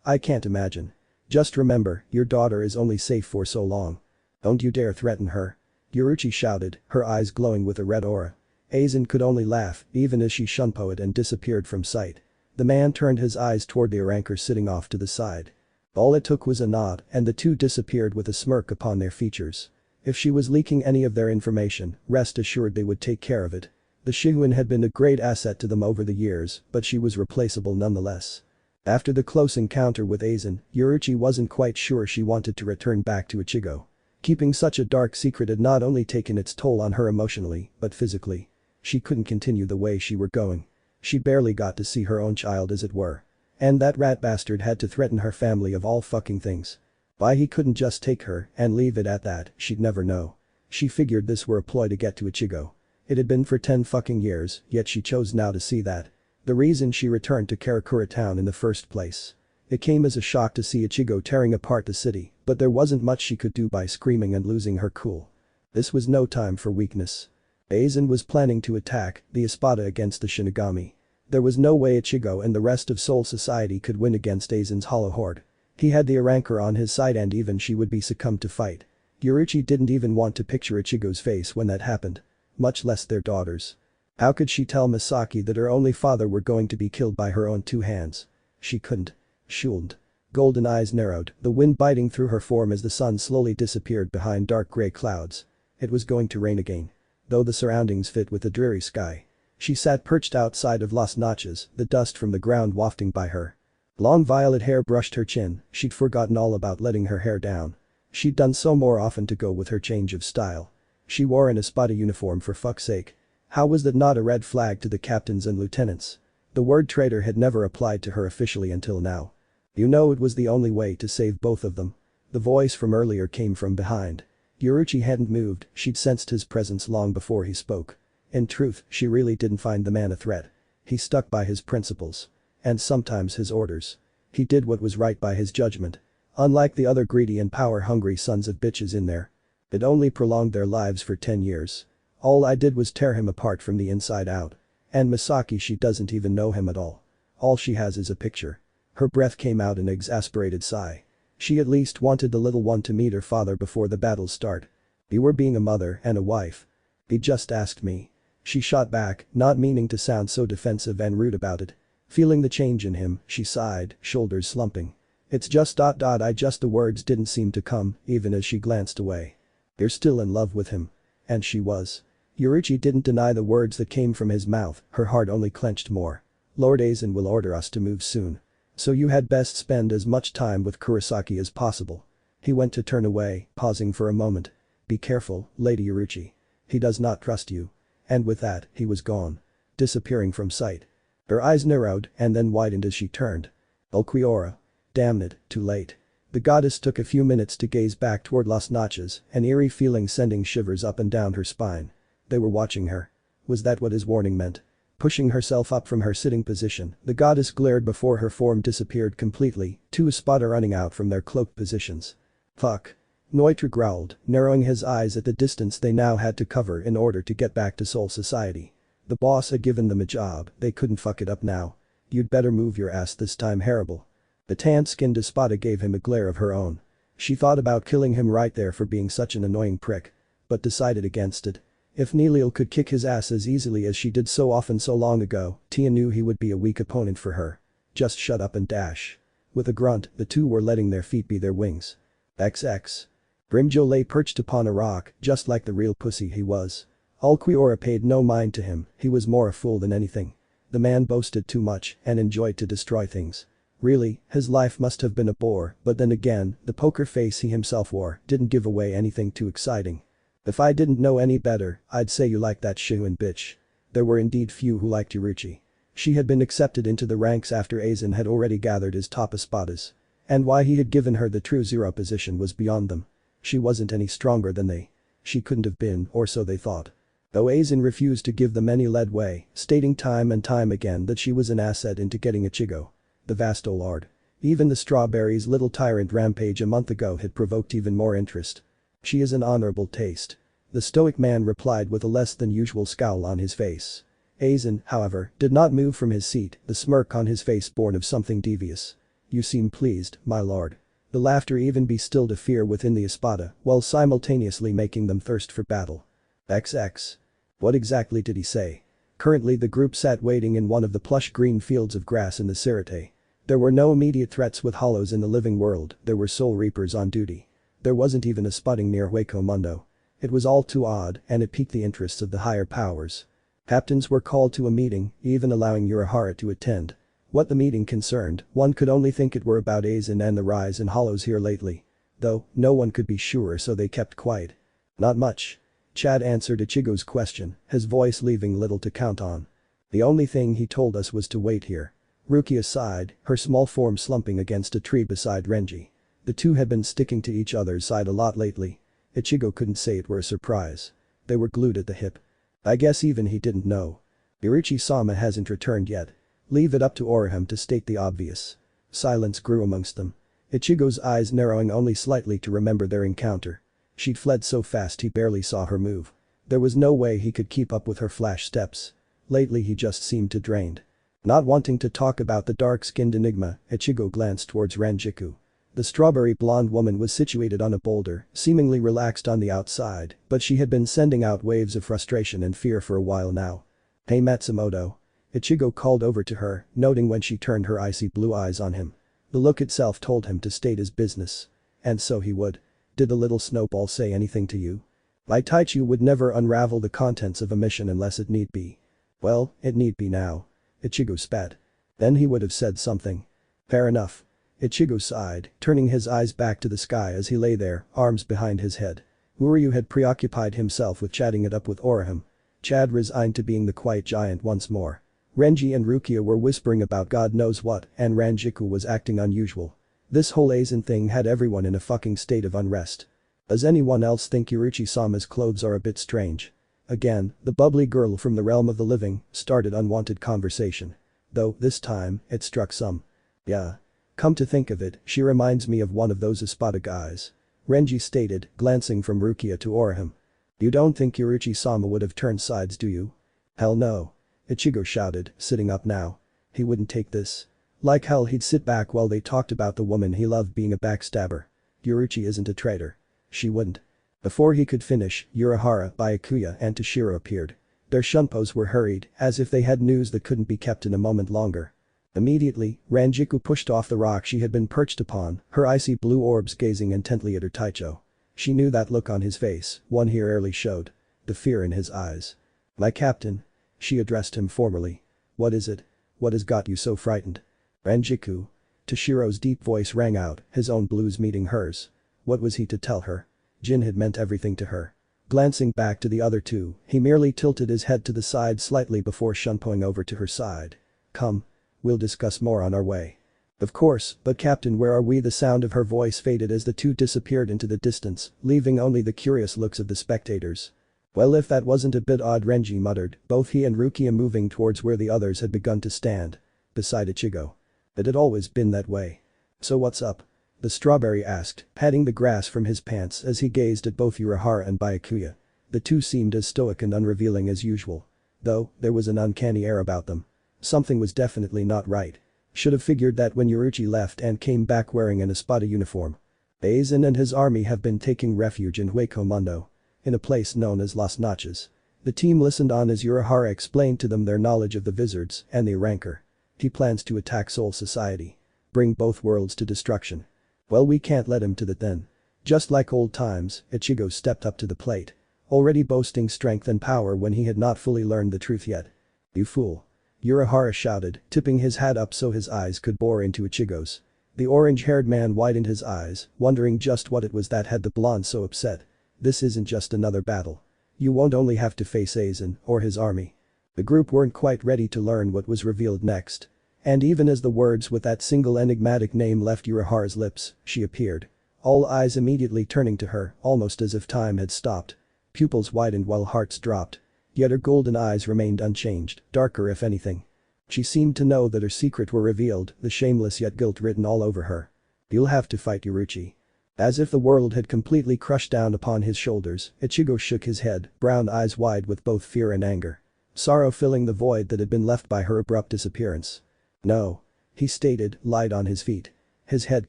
I can't imagine. Just remember, your daughter is only safe for so long. Don't you dare threaten her. Yoruichi shouted, her eyes glowing with a red aura. Aizen could only laugh, even as she shunpoed and disappeared from sight. The man turned his eyes toward the Arrancar sitting off to the side. All it took was a nod and the two disappeared with a smirk upon their features. If she was leaking any of their information, rest assured they would take care of it. The Shiguin had been a great asset to them over the years, but she was replaceable nonetheless. After the close encounter with Aizen, Yoruichi wasn't quite sure she wanted to return back to Ichigo. Keeping such a dark secret had not only taken its toll on her emotionally, but physically. She couldn't continue the way she were going. She barely got to see her own child as it were. And that rat bastard had to threaten her family of all fucking things. Why he couldn't just take her and leave it at that, she'd never know. She figured this were a ploy to get to Ichigo. It had been for 10 fucking years, yet she chose now to see that. The reason she returned to Karakura town in the first place. It came as a shock to see Ichigo tearing apart the city, but there wasn't much she could do by screaming and losing her cool. This was no time for weakness. Aizen was planning to attack the Espada against the Shinigami. There was no way Ichigo and the rest of Soul Society could win against Aizen's hollow horde. He had the Arrancar on his side and even she would be succumbed to fight. Yoruichi didn't even want to picture Ichigo's face when that happened. Much less their daughters. How could she tell Misaki that her only father were going to be killed by her own two hands? She couldn't. Shouldn't. Golden eyes narrowed, the wind biting through her form as the sun slowly disappeared behind dark grey clouds. It was going to rain again. Though the surroundings fit with the dreary sky. She sat perched outside of Las Notches, the dust from the ground wafting by her. Long violet hair brushed her chin, she'd forgotten all about letting her hair down. She'd done so more often to go with her change of style. She wore an Espada uniform for fuck's sake. How was that not a red flag to the captains and lieutenants? The word traitor had never applied to her officially until now. You know it was the only way to save both of them. The voice from earlier came from behind. Yoruichi hadn't moved, she'd sensed his presence long before he spoke. In truth, she really didn't find the man a threat. He stuck by his principles. And sometimes his orders. He did what was right by his judgment. Unlike the other greedy and power-hungry sons of bitches in there. It only prolonged their lives for 10 years. All I did was tear him apart from the inside out. And Misaki, she doesn't even know him at all. All she has is a picture. Her breath came out in an exasperated sigh. She at least wanted the little one to meet her father before the battles start. You were being a mother and a wife. He just asked me. She shot back, not meaning to sound so defensive and rude about it. Feeling the change in him, she sighed, shoulders slumping. It's just the words didn't seem to come, even as she glanced away. You're still in love with him. And she was. Yoruichi didn't deny the words that came from his mouth, her heart only clenched more. Lord Aizen will order us to move soon. So you had best spend as much time with Kurosaki as possible. He went to turn away, pausing for a moment. Be careful, Lady Yoruichi. He does not trust you. And with that, he was gone. Disappearing from sight. Her eyes narrowed and then widened as she turned. Ulquiorra. Damn it, too late. The goddess took a few minutes to gaze back toward Las Notches, an eerie feeling sending shivers up and down her spine. They were watching her. Was that what his warning meant? Pushing herself up from her sitting position, the goddess glared before her form disappeared completely, two Espada running out from their cloaked positions. Fuck. Noitra growled, narrowing his eyes at the distance they now had to cover in order to get back to Soul Society. The boss had given them a job, they couldn't fuck it up now. You'd better move your ass this time, Harrible. The tan-skinned Espada gave him a glare of her own. She thought about killing him right there for being such an annoying prick. But decided against it. If Nilil could kick his ass as easily as she did so often so long ago, Tia knew he would be a weak opponent for her. Just shut up and dash. With a grunt, the two were letting their feet be their wings. XX. Grimjo lay perched upon a rock, just like the real pussy he was. Ulquiorra paid no mind to him, he was more a fool than anything. The man boasted too much and enjoyed to destroy things. Really, his life must have been a bore, but then again, the poker face he himself wore didn't give away anything too exciting. If I didn't know any better, I'd say you like that Shuin bitch. There were indeed few who liked Yoruichi. She had been accepted into the ranks after Aizen had already gathered his top espadas. And why he had given her the true zero position was beyond them. She wasn't any stronger than they. She couldn't have been, or so they thought. Though Aizen refused to give them any leadway, stating time and time again that she was an asset into getting Ichigo. The vast Lord. Even the strawberry's little tyrant rampage a month ago had provoked even more interest. She is an honorable taste. The stoic man replied with a less than usual scowl on his face. Aizen, however, did not move from his seat, the smirk on his face born of something devious. You seem pleased, my lord. The laughter even bestilled a fear within the espada, while simultaneously making them thirst for battle. XX. What exactly did he say? Currently the group sat waiting in one of the plush green fields of grass in the Sirte. There were no immediate threats with hollows in the living world, there were soul reapers on duty. There wasn't even a spotting near Hueco Mundo. It was all too odd and it piqued the interests of the higher powers. Captains were called to a meeting, even allowing Urahara to attend. What the meeting concerned, one could only think it were about Aizen and the rise in hollows here lately. Though, no one could be sure so they kept quiet. Not much. Chad answered Ichigo's question, his voice leaving little to count on. The only thing he told us was to wait here. Rukia sighed, her small form slumping against a tree beside Renji. The two had been sticking to each other's side a lot lately. Ichigo couldn't say it were a surprise. They were glued at the hip. I guess even he didn't know. Yoruichi-sama hasn't returned yet. Leave it up to Orihime to state the obvious. Silence grew amongst them. Ichigo's eyes narrowing only slightly to remember their encounter. She'd fled so fast he barely saw her move. There was no way he could keep up with her flash steps. Lately he just seemed too drained. Not wanting to talk about the dark-skinned enigma, Ichigo glanced towards Ranjiku. The strawberry blonde woman was situated on a boulder, seemingly relaxed on the outside, but she had been sending out waves of frustration and fear for a while now. Hey Matsumoto. Ichigo called over to her, noting when she turned her icy blue eyes on him. The look itself told him to state his business. And so he would. Did the little snowball say anything to you? Taichu would never unravel the contents of a mission unless it need be. Well, it need be now. Ichigo spat. Then he would have said something. Fair enough. Ichigo sighed, turning his eyes back to the sky as he lay there, arms behind his head. Uryu had preoccupied himself with chatting it up with Orihime. Chad resigned to being the quiet giant once more. Renji and Rukia were whispering about God knows what, and Ranjiku was acting unusual. This whole Aizen thing had everyone in a fucking state of unrest. Does anyone else think Yoruichi-sama's clothes are a bit strange? Again, the bubbly girl from the realm of the living started unwanted conversation. Though, this time, it struck some. Yeah. Come to think of it, she reminds me of one of those Espada guys. Renji stated, glancing from Rukia to Orihime. You don't think Yoruichi-sama would have turned sides, do you? Hell no. Ichigo shouted, sitting up now. He wouldn't take this. Like hell he'd sit back while they talked about the woman he loved being a backstabber. Yoruichi isn't a traitor. She wouldn't. Before he could finish, Urahara, Byakuya and Toshiro appeared. Their shunpos were hurried, as if they had news that couldn't be kept in a moment longer. Immediately, Ranjiku pushed off the rock she had been perched upon, her icy blue orbs gazing intently at her Taicho. She knew that look on his face, one he rarely showed. The fear in his eyes. My captain. She addressed him formally. What is it? What has got you so frightened? Ranjiku. Toshiro's deep voice rang out, his own blues meeting hers. What was he to tell her? Jin had meant everything to her. Glancing back to the other two, he merely tilted his head to the side slightly before shunpoing over to her side. Come. We'll discuss more on our way. Of course, but Captain, where are we? The sound of her voice faded as the two disappeared into the distance, leaving only the curious looks of the spectators. Well, if that wasn't a bit odd, Renji muttered, both he and Rukia moving towards where the others had begun to stand. Beside Ichigo. It had always been that way. So what's up? The strawberry asked, patting the grass from his pants as he gazed at both Urahara and Byakuya. The two seemed as stoic and unrevealing as usual. Though, there was an uncanny air about them. Something was definitely not right. Should have figured that when Yoruichi left and came back wearing an Espada uniform. Aizen and his army have been taking refuge in Hueco Mundo. In a place known as Las Notches. The team listened on as Urahara explained to them their knowledge of the Wizards and the Arrancar. He plans to attack Soul Society. Bring both worlds to destruction. Well, we can't let him to that then. Just like old times, Ichigo stepped up to the plate. Already boasting strength and power when he had not fully learned the truth yet. You fool. Urahara shouted, tipping his hat up so his eyes could bore into Ichigo's. The orange-haired man widened his eyes, wondering just what it was that had the blonde so upset. This isn't just another battle. You won't only have to face Aizen or his army. The group weren't quite ready to learn what was revealed next. And even as the words with that single enigmatic name left Urahara's lips, she appeared. All eyes immediately turning to her, almost as if time had stopped. Pupils widened while hearts dropped. Yet her golden eyes remained unchanged, darker if anything. She seemed to know that her secret were revealed, the shameless yet guilt written all over her. You'll have to fight Yoruichi. As if the world had completely crushed down upon his shoulders, Ichigo shook his head, brown eyes wide with both fear and anger. Sorrow filling the void that had been left by her abrupt disappearance. No. He stated, light on his feet. His head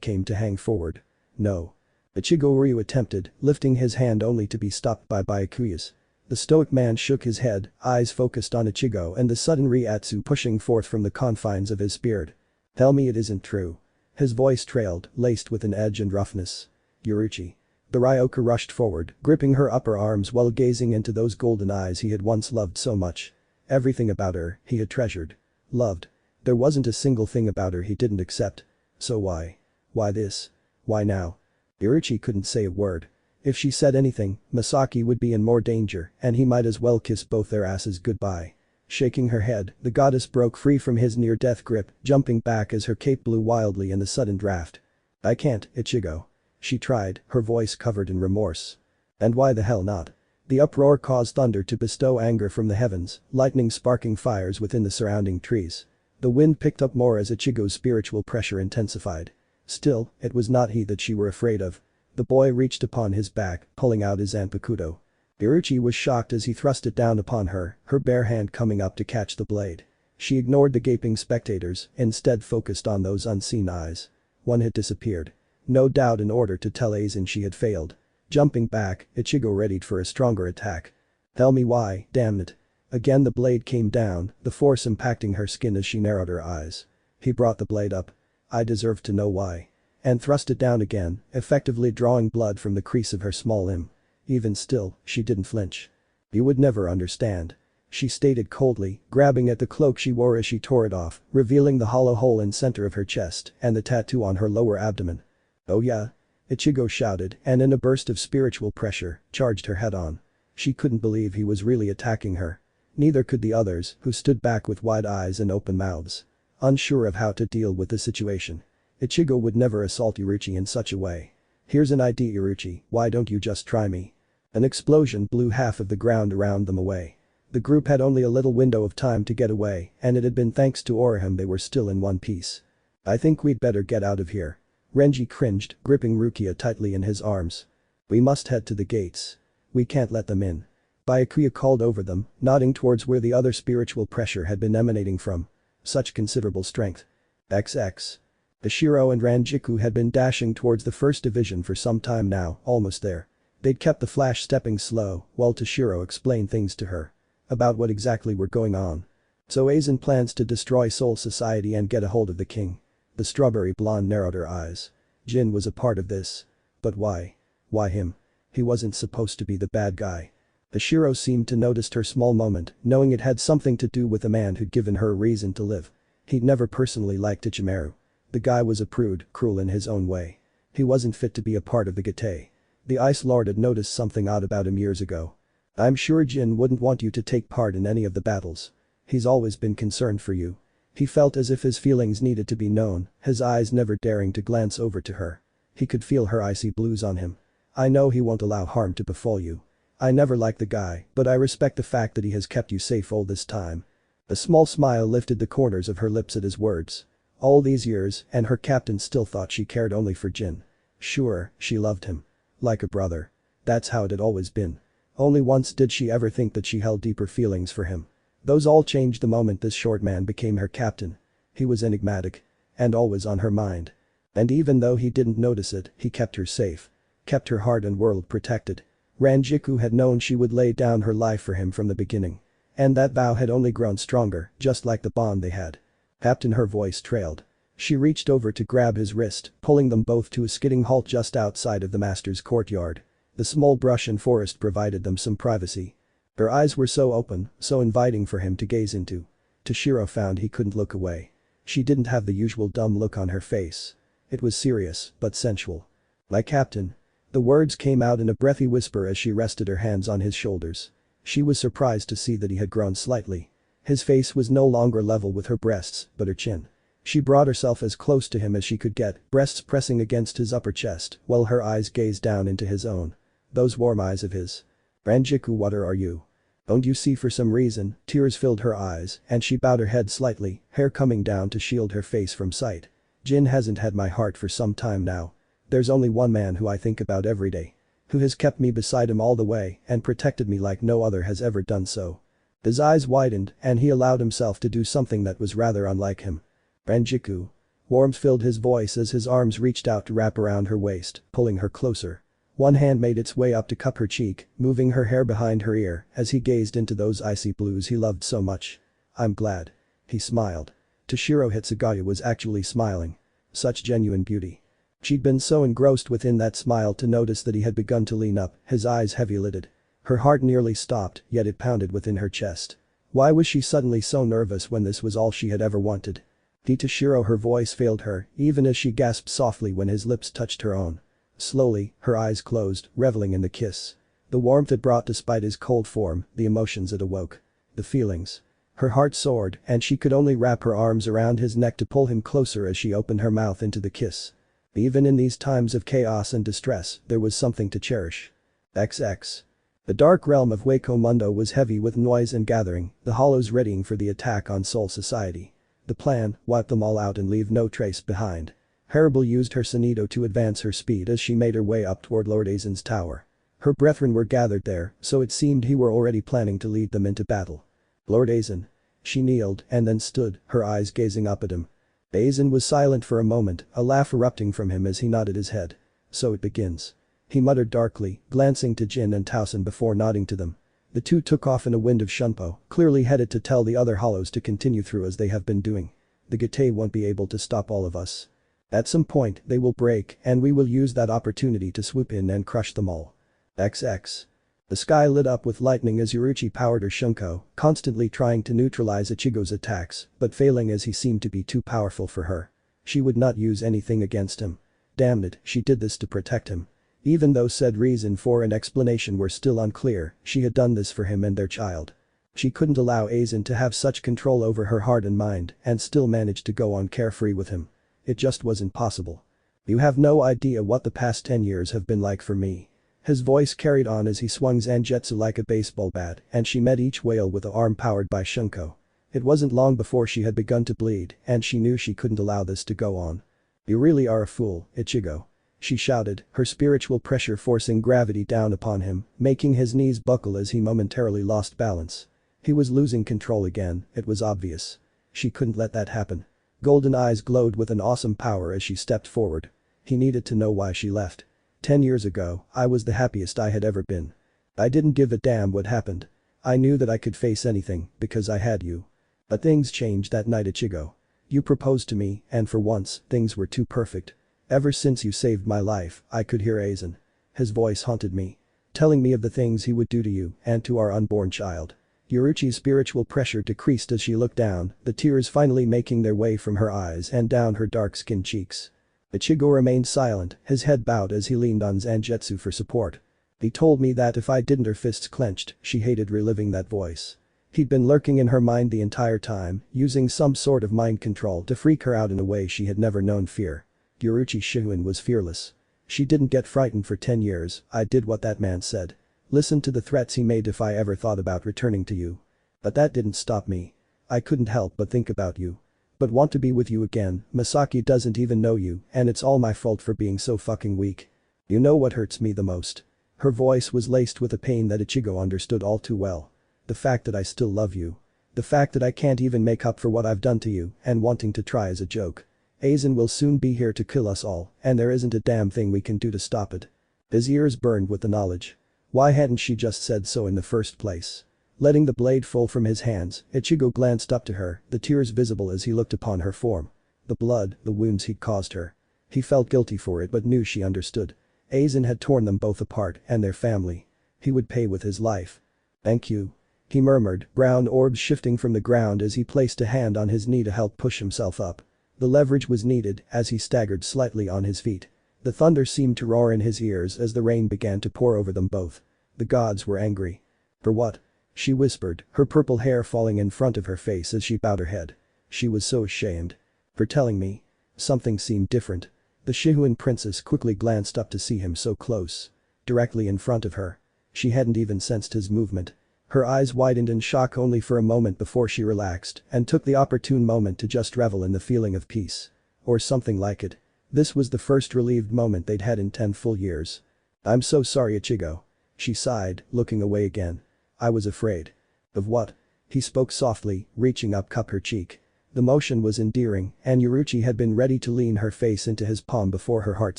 came to hang forward. No. Ichigo Ryu attempted, lifting his hand only to be stopped by Byakuya's. The stoic man shook his head, eyes focused on Ichigo and the sudden Ryatsu pushing forth from the confines of his spirit. Tell me it isn't true. His voice trailed, laced with an edge and roughness. Yoruichi. The Ryoka rushed forward, gripping her upper arms while gazing into those golden eyes he had once loved so much. Everything about her, he had treasured. Loved. There wasn't a single thing about her he didn't accept. So why? Why this? Why now? Yoruichi couldn't say a word. If she said anything, Masaki would be in more danger and he might as well kiss both their asses goodbye. Shaking her head, the goddess broke free from his near-death grip, jumping back as her cape blew wildly in the sudden draft. I can't, Ichigo. She tried, her voice covered in remorse. And why the hell not? The uproar caused thunder to bestow anger from the heavens, lightning sparking fires within the surrounding trees. The wind picked up more as Ichigo's spiritual pressure intensified. Still, it was not he that she were afraid of. The boy reached upon his back, pulling out his zanpakuto. Yoruichi was shocked as he thrust it down upon her, her bare hand coming up to catch the blade. She ignored the gaping spectators, instead focused on those unseen eyes. One had disappeared. No doubt in order to tell Aizen she had failed. Jumping back, Ichigo readied for a stronger attack. Tell me why, damn it. Again the blade came down, the force impacting her skin as she narrowed her eyes. He brought the blade up. I deserve to know why. And thrust it down again, effectively drawing blood from the crease of her small limb. Even still, she didn't flinch. You would never understand. She stated coldly, grabbing at the cloak she wore as she tore it off, revealing the hollow hole in center of her chest and the tattoo on her lower abdomen. Oh yeah? Ichigo shouted and in a burst of spiritual pressure, charged her head on. She couldn't believe he was really attacking her. Neither could the others, who stood back with wide eyes and open mouths. Unsure of how to deal with the situation. Ichigo would never assault Yoruichi in such a way. Here's an idea Yoruichi, why don't you just try me? An explosion blew half of the ground around them away. The group had only a little window of time to get away and it had been thanks to Orihime they were still in one piece. I think we'd better get out of here. Renji cringed, gripping Rukia tightly in his arms. We must head to the gates. We can't let them in. Byakuya called over them, nodding towards where the other spiritual pressure had been emanating from. Such considerable strength. XX. Ishiro and Ranjiku had been dashing towards the first division for some time now, almost there. They'd kept the Flash stepping slow, while Toshiro explained things to her. About what exactly were going on. So Aizen plans to destroy Soul Society and get a hold of the king. The strawberry blonde narrowed her eyes. Jin was a part of this. But why? Why him? He wasn't supposed to be the bad guy. Ishiro seemed to notice her small moment, knowing it had something to do with the man who'd given her a reason to live. He'd never personally liked Ichimaru. The guy was a prude, cruel in his own way. He wasn't fit to be a part of the Gate. The Ice Lord had noticed something odd about him years ago. I'm sure Jin wouldn't want you to take part in any of the battles. He's always been concerned for you. He felt as if his feelings needed to be known, his eyes never daring to glance over to her. He could feel her icy blues on him. I know he won't allow harm to befall you. I never liked the guy, but I respect the fact that he has kept you safe all this time. A small smile lifted the corners of her lips at his words. All these years, and her captain still thought she cared only for Jin. Sure, she loved him. Like a brother. That's how it had always been. Only once did she ever think that she held deeper feelings for him. Those all changed the moment this short man became her captain. He was enigmatic. And always on her mind. And even though he didn't notice it, he kept her safe. Kept her heart and world protected. Ranjiku had known she would lay down her life for him from the beginning. And that vow had only grown stronger, just like the bond they had. Captain, her voice trailed. She reached over to grab his wrist, pulling them both to a skidding halt just outside of the master's courtyard. The small brush and forest provided them some privacy. Her eyes were so open, so inviting for him to gaze into. Toshiro found he couldn't look away. She didn't have the usual dumb look on her face. It was serious, but sensual. "My captain." The words came out in a breathy whisper as she rested her hands on his shoulders. She was surprised to see that he had grown slightly. His face was no longer level with her breasts, but her chin. She brought herself as close to him as she could get, breasts pressing against his upper chest, while her eyes gazed down into his own. Those warm eyes of his. "Ranjiku, what are you? Don't you see?" For some reason, tears filled her eyes, and she bowed her head slightly, hair coming down to shield her face from sight. "Jin hasn't had my heart for some time now. There's only one man who I think about every day. Who has kept me beside him all the way and protected me like no other has ever done so." His eyes widened, and he allowed himself to do something that was rather unlike him. "Ranjiku." Warmth filled his voice as his arms reached out to wrap around her waist, pulling her closer. One hand made its way up to cup her cheek, moving her hair behind her ear as he gazed into those icy blues he loved so much. "I'm glad." He smiled. Toshiro Hitsugaya was actually smiling. Such genuine beauty. She'd been so engrossed within that smile to notice that he had begun to lean up, his eyes heavy-lidded. Her heart nearly stopped, yet it pounded within her chest. Why was she suddenly so nervous when this was all she had ever wanted? Toshiro, her voice failed her, even as she gasped softly when his lips touched her own. Slowly, her eyes closed, reveling in the kiss. The warmth it brought despite his cold form, the emotions it awoke. The feelings. Her heart soared, and she could only wrap her arms around his neck to pull him closer as she opened her mouth into the kiss. Even in these times of chaos and distress, there was something to cherish. XX. The dark realm of Waco Mundo was heavy with noise and gathering, the hollows readying for the attack on Soul Society. The plan, wipe them all out and leave no trace behind. Harrible used her Sonido to advance her speed as she made her way up toward Lord Aizen's tower. Her brethren were gathered there, so it seemed he were already planning to lead them into battle. "Lord Aizen." She kneeled and then stood, her eyes gazing up at him. Aizen was silent for a moment, a laugh erupting from him as he nodded his head. "So it begins." He muttered darkly, glancing to Jin and Towson before nodding to them. The two took off in a wind of shunpo, clearly headed to tell the other hollows to continue through as they have been doing. "The Gate won't be able to stop all of us. At some point, they will break, and we will use that opportunity to swoop in and crush them all." XX. The sky lit up with lightning as Yoruichi powered her Shunko, constantly trying to neutralize Ichigo's attacks, but failing as he seemed to be too powerful for her. She would not use anything against him. Damn it, she did this to protect him. Even though said reason for an explanation were still unclear, she had done this for him and their child. She couldn't allow Aizen to have such control over her heart and mind and still manage to go on carefree with him. It just wasn't possible. "You have no idea what the past 10 years have been like for me." His voice carried on as he swung Zangetsu like a baseball bat and she met each whale with a arm powered by Shunko. It wasn't long before she had begun to bleed and she knew she couldn't allow this to go on. "You really are a fool, Ichigo." She shouted, her spiritual pressure forcing gravity down upon him, making his knees buckle as he momentarily lost balance. He was losing control again, it was obvious. She couldn't let that happen. Golden eyes glowed with an awesome power as she stepped forward. He needed to know why she left. 10 years ago, I was the happiest I had ever been. I didn't give a damn what happened. I knew that I could face anything, because I had you. But things changed that night, Ichigo. You proposed to me, and for once, things were too perfect. Ever since you saved my life, I could hear Aizen. His voice haunted me. Telling me of the things he would do to you and to our unborn child. Yoruichi's spiritual pressure decreased as she looked down, the tears finally making their way from her eyes and down her dark-skinned cheeks. Ichigo remained silent, his head bowed as he leaned on Zangetsu for support. He told me that if I didn't, her fists clenched, she hated reliving that voice. He'd been lurking in her mind the entire time, using some sort of mind control to freak her out in a way she had never known fear. Yoruichi Shihuin was fearless. She didn't get frightened for 10 years, I did what that man said. Listen to the threats he made if I ever thought about returning to you. But that didn't stop me. I couldn't help but think about you. But want to be with you again. Masaki doesn't even know you, and it's all my fault for being so fucking weak. You know what hurts me the most?" Her voice was laced with a pain that Ichigo understood all too well. "The fact that I still love you. The fact that I can't even make up for what I've done to you and wanting to try as a joke. Aizen will soon be here to kill us all, and there isn't a damn thing we can do to stop it." His ears burned with the knowledge. Why hadn't she just said so in the first place? Letting the blade fall from his hands, Ichigo glanced up to her, the tears visible as he looked upon her form. The blood, the wounds he'd caused her. He felt guilty for it but knew she understood. Aizen had torn them both apart and their family. He would pay with his life. "Thank you." He murmured, brown orbs shifting from the ground as he placed a hand on his knee to help push himself up. The leverage was needed as he staggered slightly on his feet. The thunder seemed to roar in his ears as the rain began to pour over them both. The gods were angry. For what? She whispered, her purple hair falling in front of her face as she bowed her head. She was so ashamed. For telling me. Something seemed different. The Shihuan princess quickly glanced up to see him so close. Directly in front of her. She hadn't even sensed his movement. Her eyes widened in shock only for a moment before she relaxed and took the opportune moment to just revel in the feeling of peace. Or something like it. This was the first relieved moment they'd had in 10 full years. "I'm so sorry, Ichigo." She sighed, looking away again. "I was afraid." "Of what?" He spoke softly, reaching up cup her cheek. The motion was endearing and Yoruichi had been ready to lean her face into his palm before her heart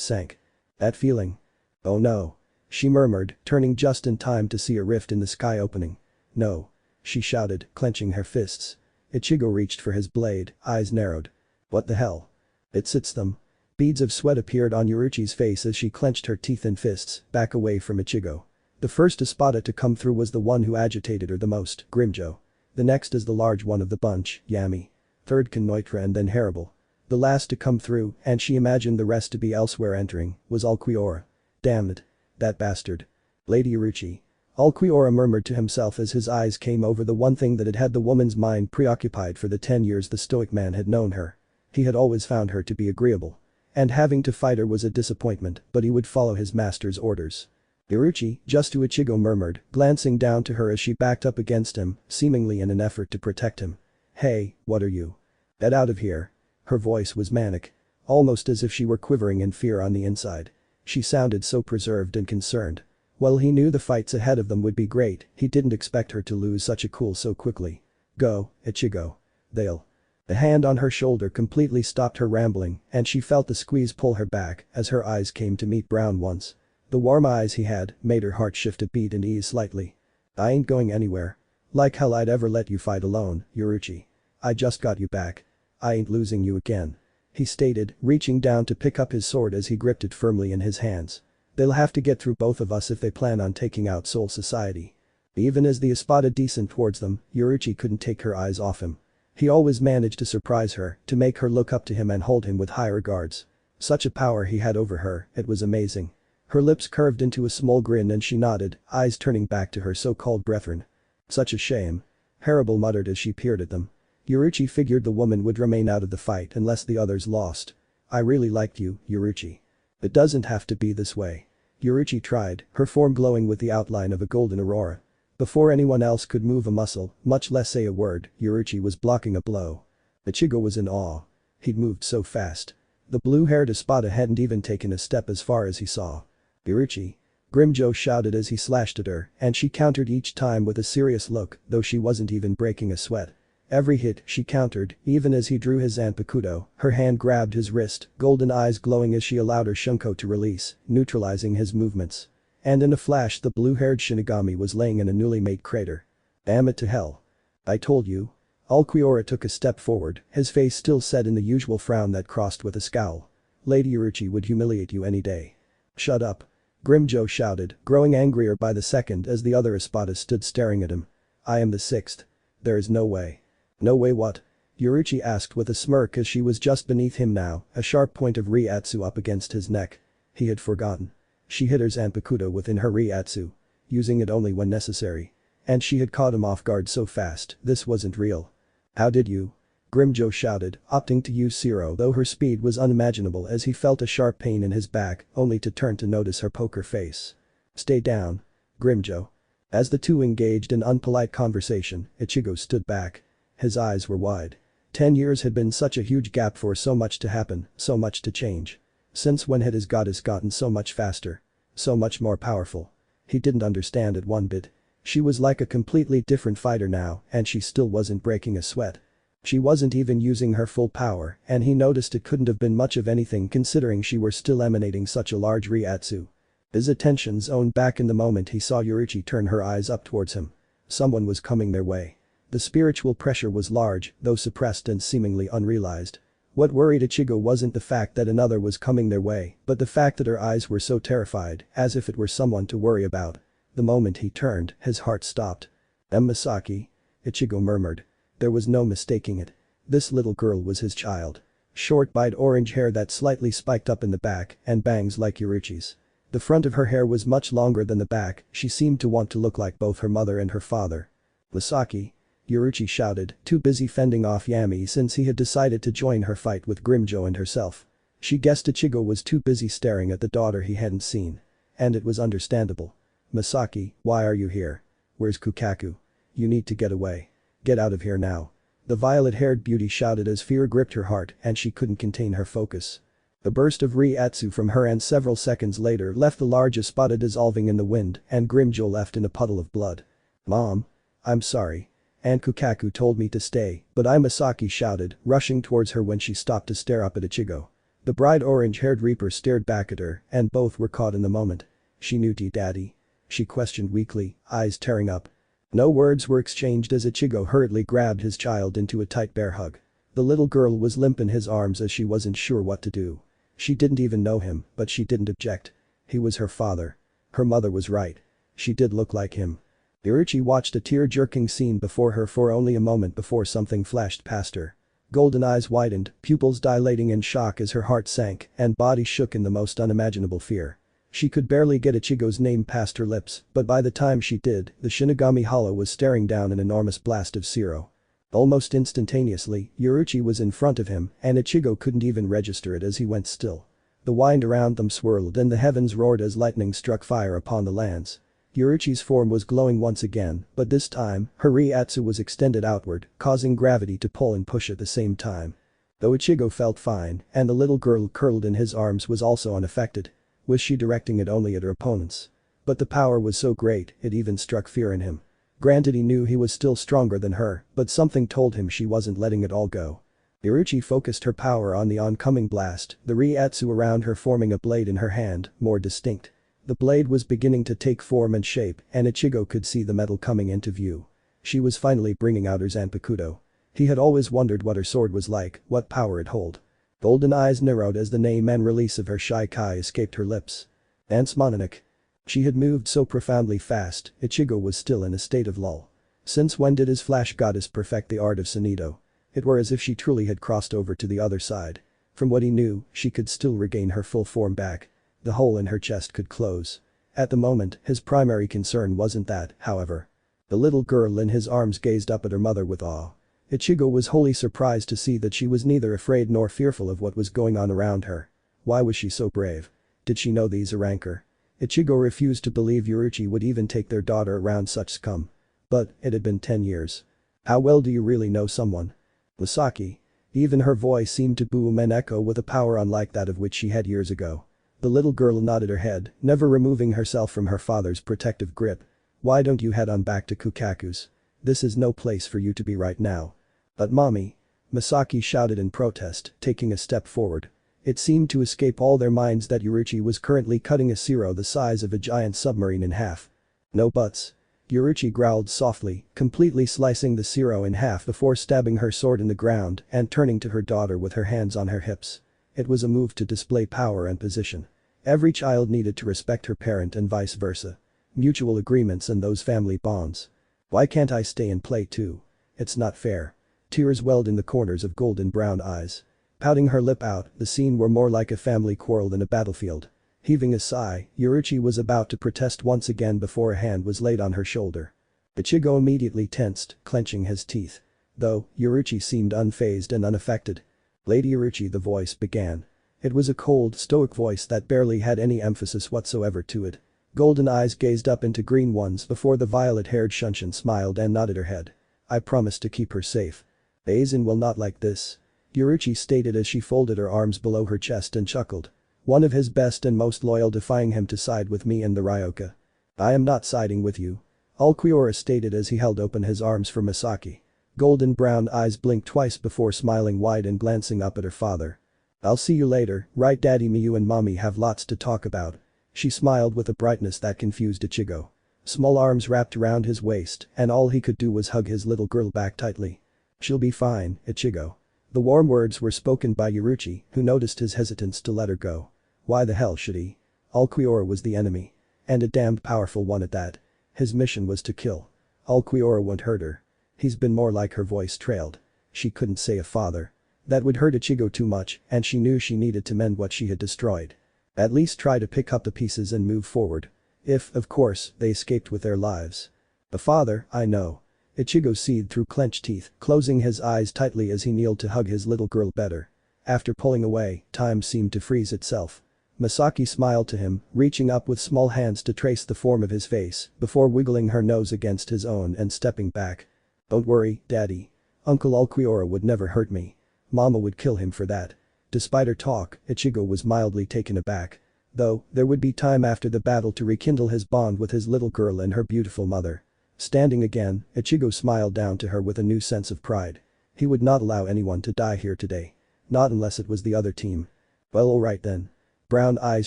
sank. "That feeling." "Oh no." She murmured, turning just in time to see a rift in the sky opening. "No." She shouted, clenching her fists. Ichigo reached for his blade, eyes narrowed. "What the hell?" "It sits them." Beads of sweat appeared on Yoruichi's face as she clenched her teeth in fists, back away from Ichigo. The first Espada to come through was the one who agitated her the most, Grimjo. The next is the large one of the bunch, Yami. Third Kanoitra and then Harable. The last to come through, and she imagined the rest to be elsewhere entering, was Ulquiorra. "Damn it. That bastard." "Lady Yoruichi." Ulquiorra murmured to himself as his eyes came over the one thing that had had the woman's mind preoccupied for the 10 years the stoic man had known her. He had always found her to be agreeable. And having to fight her was a disappointment, but he would follow his master's orders. "Yoruichi," just to Ichigo murmured, glancing down to her as she backed up against him, seemingly in an effort to protect him. "Hey, what are you?" "Get out of here." Her voice was manic. Almost as if she were quivering in fear on the inside. She sounded so preserved and concerned. While he knew the fights ahead of them would be great, he didn't expect her to lose such a cool so quickly. "Go, Ichigo. They'll." The hand on her shoulder completely stopped her rambling and she felt the squeeze pull her back as her eyes came to meet brown ones. The warm eyes he had made her heart shift a beat and ease slightly. "I ain't going anywhere. Like hell I'd ever let you fight alone, Yoruichi. I just got you back. I ain't losing you again." He stated, reaching down to pick up his sword as he gripped it firmly in his hands. "They'll have to get through both of us if they plan on taking out Soul Society." Even as the Espada descended towards them, Yoruichi couldn't take her eyes off him. He always managed to surprise her, to make her look up to him and hold him with high regards. Such a power he had over her, it was amazing. Her lips curved into a small grin and she nodded, eyes turning back to her so-called brethren. "Such a shame." Harable muttered as she peered at them. Yoruichi figured the woman would remain out of the fight unless the others lost. "I really liked you, Yoruichi. It doesn't have to be this way." Yoruichi tried, her form glowing with the outline of a golden aurora. Before anyone else could move a muscle, much less say a word, Yoruichi was blocking a blow. Ichigo was in awe. He'd moved so fast. The blue-haired Espada hadn't even taken a step as far as he saw. "Yoruichi." Grimjo shouted as he slashed at her, and she countered each time with a serious look, though she wasn't even breaking a sweat. Every hit, she countered, even as he drew his Zanpakuto, her hand grabbed his wrist, golden eyes glowing as she allowed her Shunko to release, neutralizing his movements. And in a flash the blue-haired Shinigami was laying in a newly made crater. "Damn it to hell. I told you." Ulquiorra took a step forward, his face still set in the usual frown that crossed with a scowl. "Lady Yoruichi would humiliate you any day." "Shut up." Grimjo shouted, growing angrier by the second as the other Espada stood staring at him. "I am the sixth. There is no way." "No way what?" Yoruichi asked with a smirk as she was just beneath him now, a sharp point of Riatsu up against his neck. He had forgotten. She hid her Zanpakuto within her Riatsu. Using it only when necessary. And she had caught him off guard so fast, this wasn't real. "How did you?" Grimjo shouted, opting to use Zero though her speed was unimaginable as he felt a sharp pain in his back, only to turn to notice her poker face. "Stay down. Grimjo." As the two engaged in unpolite conversation, Ichigo stood back. His eyes were wide. 10 years had been such a huge gap for so much to happen, so much to change. Since when had his goddess gotten so much faster? So much more powerful? He didn't understand it one bit. She was like a completely different fighter now and she still wasn't breaking a sweat. She wasn't even using her full power and he noticed it couldn't have been much of anything considering she were still emanating such a large Riatsu. His attention zoned back in the moment he saw Yoruichi turn her eyes up towards him. Someone was coming their way. The spiritual pressure was large, though suppressed and seemingly unrealized. What worried Ichigo wasn't the fact that another was coming their way, but the fact that her eyes were so terrified, as if it were someone to worry about. The moment he turned, his heart stopped. Misaki. Ichigo murmured. There was no mistaking it. This little girl was his child. Short dyed orange hair that slightly spiked up in the back and bangs like Yoruichi's. The front of her hair was much longer than the back, she seemed to want to look like both her mother and her father. Misaki. Yoruichi shouted, too busy fending off Yami since he had decided to join her fight with Grimjo and herself. She guessed Ichigo was too busy staring at the daughter he hadn't seen. And it was understandable. Misaki, why are you here? Where's Kukaku? You need to get away. Get out of here now. The violet-haired beauty shouted as fear gripped her heart and she couldn't contain her focus. A burst of Riatsu from her and several seconds later left the large espada dissolving in the wind and Grimjo left in a puddle of blood. Mom? I'm sorry. Aunt Kukaku told me to stay, but Misaki shouted, rushing towards her when she stopped to stare up at Ichigo. The bright orange-haired reaper stared back at her and both were caught in the moment. She knew Daddy? She questioned weakly, eyes tearing up. No words were exchanged as Ichigo hurriedly grabbed his child into a tight bear hug. The little girl was limp in his arms as she wasn't sure what to do. She didn't even know him, but she didn't object. He was her father. Her mother was right. She did look like him. Yoruichi watched a tear-jerking scene before her for only a moment before something flashed past her. Golden eyes widened, pupils dilating in shock as her heart sank and body shook in the most unimaginable fear. She could barely get Ichigo's name past her lips, but by the time she did, the Shinigami Hollow was staring down an enormous blast of Zero. Almost instantaneously, Yoruichi was in front of him and Ichigo couldn't even register it as he went still. The wind around them swirled and the heavens roared as lightning struck fire upon the lands. Yoruichi's form was glowing once again, but this time, her Riatsu was extended outward, causing gravity to pull and push at the same time. Though Ichigo felt fine, and the little girl curled in his arms was also unaffected. Was she directing it only at her opponents? But the power was so great, it even struck fear in him. Granted he knew he was still stronger than her, but something told him she wasn't letting it all go. Yoruichi focused her power on the oncoming blast, the Riatsu around her forming a blade in her hand, more distinct. The blade was beginning to take form and shape, and Ichigo could see the metal coming into view. She was finally bringing out her Zanpakuto. He had always wondered what her sword was like, what power it held. Golden eyes narrowed as the name and release of her Shikai escaped her lips. Ansmoninic. She had moved so profoundly fast, Ichigo was still in a state of lull. Since when did his flash goddess perfect the art of Sonido? It were as if she truly had crossed over to the other side. From what he knew, she could still regain her full form back. The hole in her chest could close. At the moment, his primary concern wasn't that, however. The little girl in his arms gazed up at her mother with awe. Ichigo was wholly surprised to see that she was neither afraid nor fearful of what was going on around her. Why was she so brave? Did she know these Arrancar? Ichigo refused to believe Yoruichi would even take their daughter around such scum. But, it had been 10 years. How well do you really know someone? Misaki. Even her voice seemed to boom and echo with a power unlike that of which she had years ago. The little girl nodded her head, never removing herself from her father's protective grip. Why don't you head on back to Kukaku's? This is no place for you to be right now. But mommy. Misaki shouted in protest, taking a step forward. It seemed to escape all their minds that Yoruichi was currently cutting a Zero the size of a giant submarine in half. No buts. Yoruichi growled softly, completely slicing the Zero in half before stabbing her sword in the ground and turning to her daughter with her hands on her hips. It was a move to display power and position. Every child needed to respect her parent and vice versa. Mutual agreements and those family bonds. Why can't I stay and play too? It's not fair. Tears welled in the corners of golden brown eyes. Pouting her lip out, the scene were more like a family quarrel than a battlefield. Heaving a sigh, Yoruichi was about to protest once again before a hand was laid on her shoulder. Ichigo immediately tensed, clenching his teeth. Though, Yoruichi seemed unfazed and unaffected. Lady Yoruichi, the voice began. It was a cold, stoic voice that barely had any emphasis whatsoever to it. Golden eyes gazed up into green ones before the violet-haired Shunshin smiled and nodded her head. I promise to keep her safe. Aizen will not like this. Yoruichi stated as she folded her arms below her chest and chuckled. One of his best and most loyal, defying him to side with me and the Ryoka. I am not siding with you. Ulquiorra stated as he held open his arms for Misaki. Golden brown eyes blinked twice before smiling wide and glancing up at her father. I'll see you later, right daddy? Me, you and mommy have lots to talk about. She smiled with a brightness that confused Ichigo. Small arms wrapped around his waist and all he could do was hug his little girl back tightly. She'll be fine, Ichigo. The warm words were spoken by Yoruichi, who noticed his hesitance to let her go. Why the hell should he? Ulquiorra was the enemy. And a damned powerful one at that. His mission was to kill. Ulquiorra won't hurt her. He's been more like her voice trailed. She couldn't say a father. That would hurt Ichigo too much and she knew she needed to mend what she had destroyed. At least try to pick up the pieces and move forward. If, of course, they escaped with their lives. A father, I know. Ichigo seethed through clenched teeth, closing his eyes tightly as he kneeled to hug his little girl better. After pulling away, time seemed to freeze itself. Misaki smiled to him, reaching up with small hands to trace the form of his face, before wiggling her nose against his own and stepping back. Don't worry, Daddy. Uncle Ulquiorra would never hurt me. Mama would kill him for that. Despite her talk, Ichigo was mildly taken aback. Though, there would be time after the battle to rekindle his bond with his little girl and her beautiful mother. Standing again, Ichigo smiled down to her with a new sense of pride. He would not allow anyone to die here today. Not unless it was the other team. Well, alright then. Brown eyes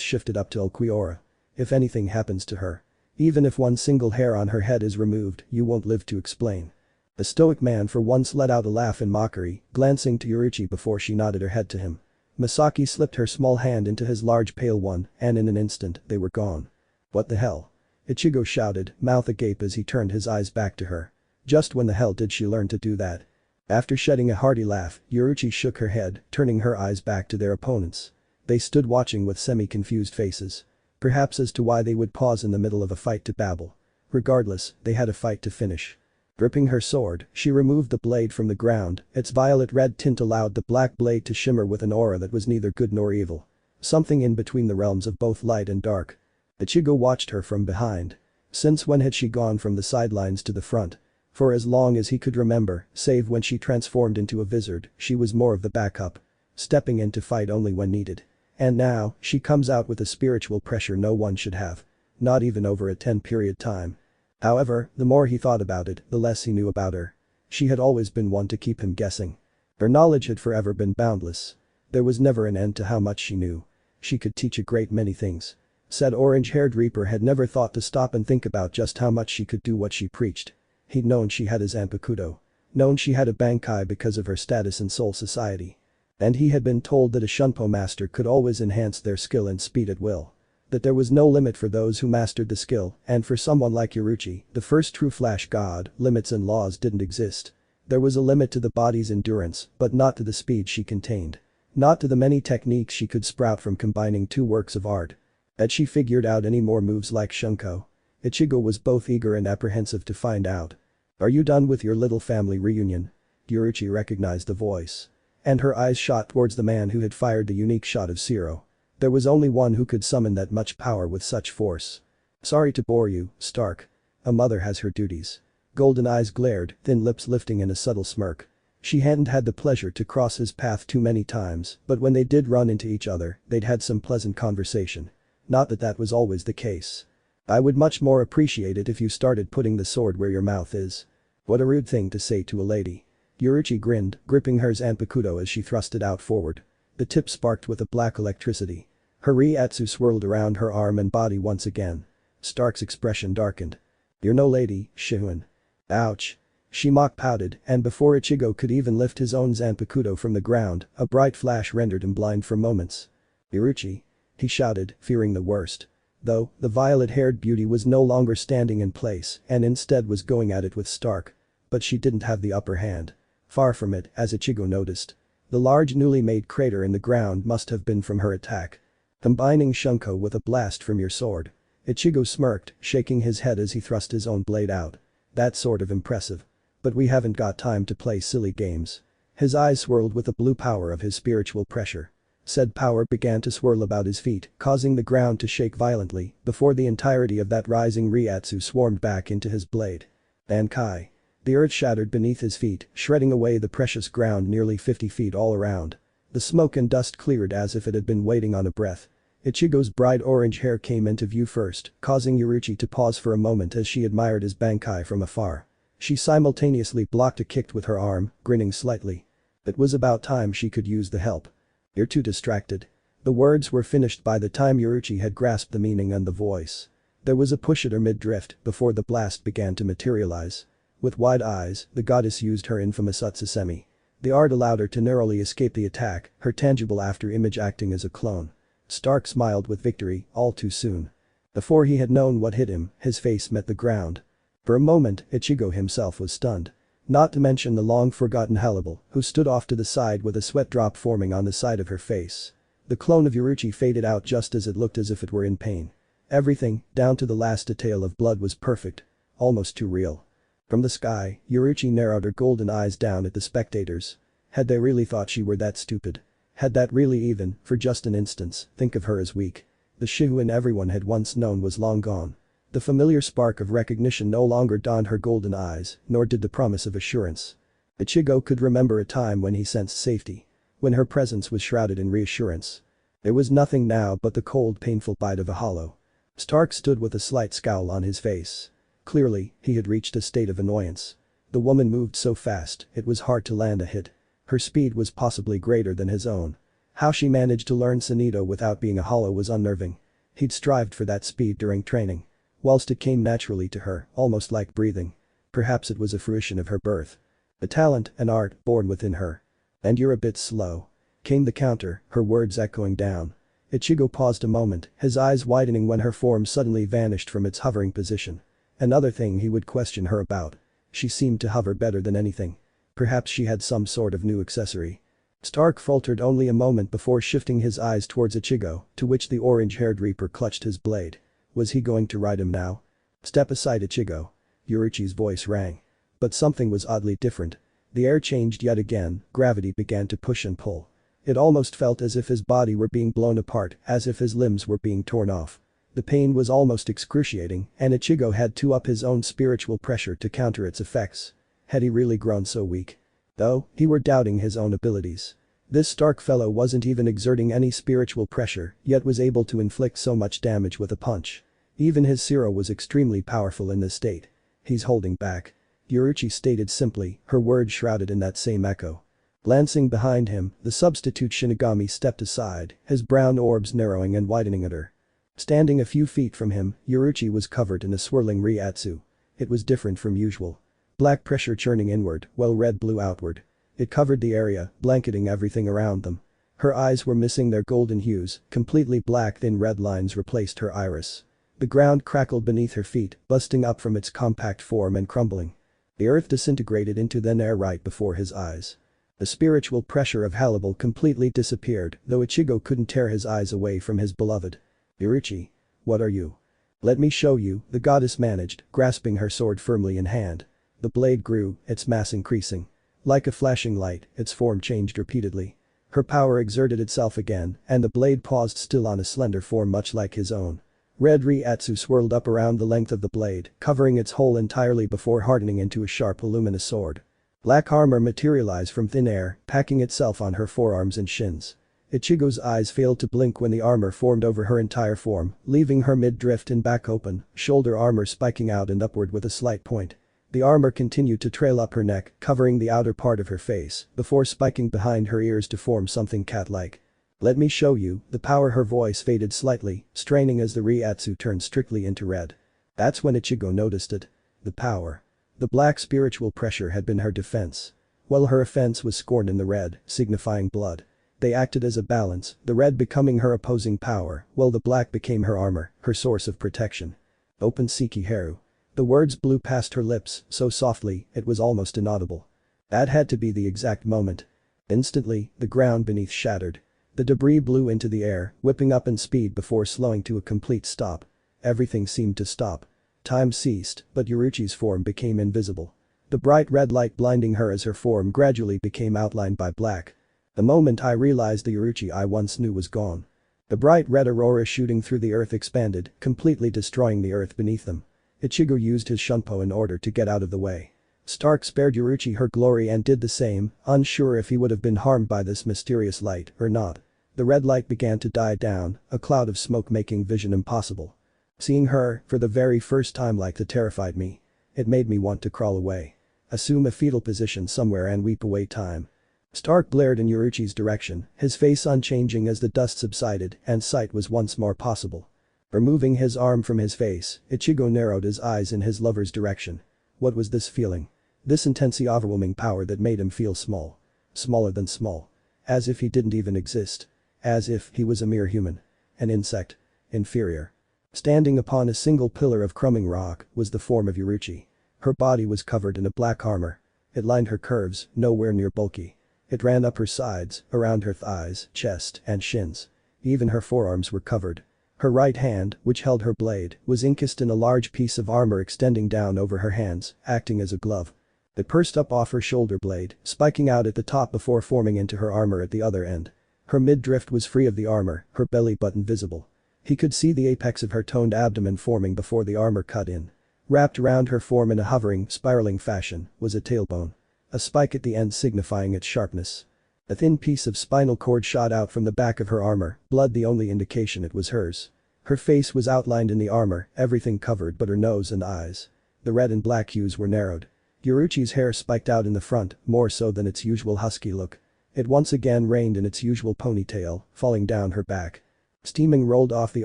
shifted up to Ulquiorra. If anything happens to her. Even if one single hair on her head is removed, you won't live to explain. The stoic man for once let out a laugh in mockery, glancing to Yoruichi before she nodded her head to him. Misaki slipped her small hand into his large pale one, and in an instant, they were gone. What the hell? Ichigo shouted, mouth agape as he turned his eyes back to her. Just when the hell did she learn to do that? After shedding a hearty laugh, Yoruichi shook her head, turning her eyes back to their opponents. They stood watching with semi-confused faces. Perhaps as to why they would pause in the middle of a fight to babble. Regardless, they had a fight to finish. Gripping her sword, she removed the blade from the ground, its violet red tint allowed the black blade to shimmer with an aura that was neither good nor evil. Something in between the realms of both light and dark. Ichigo watched her from behind. Since when had she gone from the sidelines to the front? For as long as he could remember, save when she transformed into a wizard, she was more of the backup. Stepping in to fight only when needed. And now, she comes out with a spiritual pressure no one should have. Not even over a 10-period time. However, the more he thought about it, the less he knew about her. She had always been one to keep him guessing. Her knowledge had forever been boundless. There was never an end to how much she knew. She could teach a great many things. Said orange-haired Reaper had never thought to stop and think about just how much she could do what she preached. He'd known she had a Zanpakuto. Known she had a Bankai because of her status in Soul Society. And he had been told that a Shunpo master could always enhance their skill and speed at will. That there was no limit for those who mastered the skill, and for someone like Yoruichi, the first true flash god, limits and laws didn't exist. There was a limit to the body's endurance, but not to the speed she contained. Not to the many techniques she could sprout from combining two works of art. Had she figured out any more moves like Shunko? Ichigo was both eager and apprehensive to find out. Are you done with your little family reunion? Yoruichi recognized the voice. And her eyes shot towards the man who had fired the unique shot of Zero. There was only one who could summon that much power with such force. Sorry to bore you, Stark. A mother has her duties. Golden eyes glared, thin lips lifting in a subtle smirk. She hadn't had the pleasure to cross his path too many times, but when they did run into each other, they'd had some pleasant conversation. Not that that was always the case. I would much more appreciate it if you started putting the sword where your mouth is. What a rude thing to say to a lady. Yoruichi grinned, gripping her Zanpakuto as she thrust it out forward. The tip sparked with a black electricity. Her Reiatsu swirled around her arm and body once again. Stark's expression darkened. You're no lady, Shihuan. Ouch. She mock-pouted, and before Ichigo could even lift his own Zanpakuto from the ground, a bright flash rendered him blind for moments. Yoruichi. He shouted, fearing the worst. Though, the violet-haired beauty was no longer standing in place and instead was going at it with Stark. But she didn't have the upper hand. Far from it, as Ichigo noticed. The large newly made crater in the ground must have been from her attack. Combining Shunko with a blast from your sword. Ichigo smirked, shaking his head as he thrust his own blade out. That's sort of impressive. But we haven't got time to play silly games. His eyes swirled with the blue power of his spiritual pressure. Said power began to swirl about his feet, causing the ground to shake violently, before the entirety of that rising Reiatsu swarmed back into his blade. Bankai. The earth shattered beneath his feet, shredding away the precious ground nearly 50 feet all around. The smoke and dust cleared as if it had been waiting on a breath. Ichigo's bright orange hair came into view first, causing Yoruichi to pause for a moment as she admired his Bankai from afar. She simultaneously blocked a kick with her arm, grinning slightly. It was about time she could use the help. You're too distracted. The words were finished by the time Yoruichi had grasped the meaning and the voice. There was a push at her mid-drift before the blast began to materialize. With wide eyes, the goddess used her infamous Utsusemi. The art allowed her to narrowly escape the attack, her tangible after-image acting as a clone. Stark smiled with victory, all too soon. Before he had known what hit him, his face met the ground. For a moment, Ichigo himself was stunned. Not to mention the long-forgotten Hannibal, who stood off to the side with a sweat drop forming on the side of her face. The clone of Yoruichi faded out just as it looked as if it were in pain. Everything, down to the last detail of blood, was perfect. Almost too real. From the sky, Yoruichi narrowed her golden eyes down at the spectators. Had they really thought she were that stupid? Had that really even, for just an instance, think of her as weak? The Shihuin everyone had once known was long gone. The familiar spark of recognition no longer dawned her golden eyes, nor did the promise of assurance. Ichigo could remember a time when he sensed safety. When her presence was shrouded in reassurance. There was nothing now but the cold, painful bite of a hollow. Stark stood with a slight scowl on his face. Clearly, he had reached a state of annoyance. The woman moved so fast, it was hard to land a hit. Her speed was possibly greater than his own. How she managed to learn Sonido without being a hollow was unnerving. He'd strived for that speed during training. Whilst it came naturally to her, almost like breathing. Perhaps it was a fruition of her birth. A talent, an art, born within her. "And you're a bit slow." Came the counter, her words echoing down. Ichigo paused a moment, his eyes widening when her form suddenly vanished from its hovering position. Another thing he would question her about. She seemed to hover better than anything. Perhaps she had some sort of new accessory. Stark faltered only a moment before shifting his eyes towards Ichigo, to which the orange-haired Reaper clutched his blade. Was he going to ride him now? "Step aside, Ichigo." Yoruichi's voice rang. But something was oddly different. The air changed yet again, gravity began to push and pull. It almost felt as if his body were being blown apart, as if his limbs were being torn off. The pain was almost excruciating, and Ichigo had to up his own spiritual pressure to counter its effects. Had he really grown so weak? Though, he were doubting his own abilities. This Stark fellow wasn't even exerting any spiritual pressure, yet was able to inflict so much damage with a punch. Even his Zero was extremely powerful in this state. He's holding back. Yoruichi stated simply, her words shrouded in that same echo. Glancing behind him, the substitute Shinigami stepped aside, his brown orbs narrowing and widening at her. Standing a few feet from him, Yoruichi was covered in a swirling Reiatsu. It was different from usual. Black pressure churning inward, while red blew outward. It covered the area, blanketing everything around them. Her eyes were missing their golden hues, completely black, thin red lines replaced her iris. The ground crackled beneath her feet, busting up from its compact form and crumbling. The earth disintegrated into thin air right before his eyes. The spiritual pressure of Hannibal completely disappeared, though Ichigo couldn't tear his eyes away from his beloved. "Yoruichi. What are you?" "Let me show you," the goddess managed, grasping her sword firmly in hand. The blade grew, its mass increasing. Like a flashing light, its form changed repeatedly. Her power exerted itself again, and the blade paused still on a slender form much like his own. Red Reiatsu swirled up around the length of the blade, covering its whole entirely before hardening into a sharp luminous sword. Black armor materialized from thin air, packing itself on her forearms and shins. Ichigo's eyes failed to blink when the armor formed over her entire form, leaving her mid-drift and back open, shoulder armor spiking out and upward with a slight point. The armor continued to trail up her neck, covering the outer part of her face, before spiking behind her ears to form something cat-like. "Let me show you," the power her voice faded slightly, straining as the Reiatsu turned strictly into red. That's when Ichigo noticed it. The power. The black spiritual pressure had been her defense. While her offense was scorned in the red, signifying blood. They acted as a balance, the red becoming her opposing power, while the black became her armor, her source of protection. "Open Seki Haru." The words blew past her lips, so softly, it was almost inaudible. That had to be the exact moment. Instantly, the ground beneath shattered. The debris blew into the air, whipping up in speed before slowing to a complete stop. Everything seemed to stop. Time ceased, but Yoruichi's form became invisible. The bright red light blinding her as her form gradually became outlined by black. The moment I realized the Yoruichi I once knew was gone. The bright red aurora shooting through the earth expanded, completely destroying the earth beneath them. Ichigo used his shunpo in order to get out of the way. Stark spared Yoruichi her glory and did the same, unsure if he would have been harmed by this mysterious light or not. The red light began to die down, a cloud of smoke making vision impossible. Seeing her, for the very first time, like that terrified me. It made me want to crawl away. Assume a fetal position somewhere and weep away time. Stark glared in Yoruichi's direction, his face unchanging as the dust subsided and sight was once more possible. Removing his arm from his face, Ichigo narrowed his eyes in his lover's direction. What was this feeling? This intensely overwhelming power that made him feel small. Smaller than small. As if he didn't even exist. As if he was a mere human. An insect. Inferior. Standing upon a single pillar of crumbling rock was the form of Yoruichi. Her body was covered in a black armor. It lined her curves, nowhere near bulky. It ran up her sides, around her thighs, chest, and shins. Even her forearms were covered. Her right hand, which held her blade, was encased in a large piece of armor extending down over her hands, acting as a glove. It pursed up off her shoulder blade, spiking out at the top before forming into her armor at the other end. Her midriff was free of the armor, her belly button visible. He could see the apex of her toned abdomen forming before the armor cut in. Wrapped around her form in a hovering, spiraling fashion, was a tailbone. A spike at the end signifying its sharpness. A thin piece of spinal cord shot out from the back of her armor, blood the only indication it was hers. Her face was outlined in the armor, everything covered but her nose and eyes. The red and black hues were narrowed. Yoruichi's hair spiked out in the front, more so than its usual husky look. It once again rained in its usual ponytail, falling down her back. Steaming rolled off the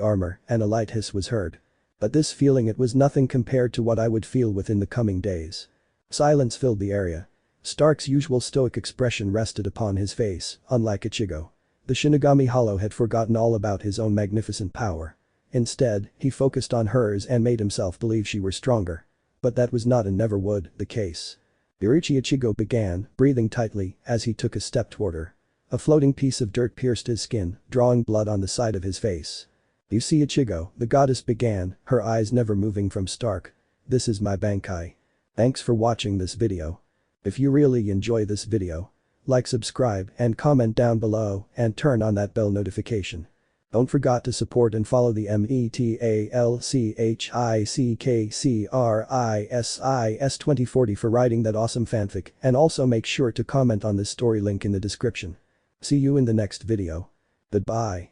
armor, and a light hiss was heard. But this feeling, it was nothing compared to what I would feel within the coming days. Silence filled the area. Stark's usual stoic expression rested upon his face, unlike Ichigo. The Shinigami Hollow had forgotten all about his own magnificent power. Instead, he focused on hers and made himself believe she were stronger. But that was not and never would the case. Yoruichi Ichigo began, breathing tightly, as he took a step toward her. A floating piece of dirt pierced his skin, drawing blood on the side of his face. "You see, Ichigo," the goddess began, her eyes never moving from Stark. "This is my Bankai. Thanks for watching this video. If you really enjoy this video, like, subscribe, and comment down below, and turn on that bell notification. Don't forget to support and follow the METALCHICKCRISIS2040 for writing that awesome fanfic, and also make sure to comment on this story, link in the description. See you in the next video. Goodbye.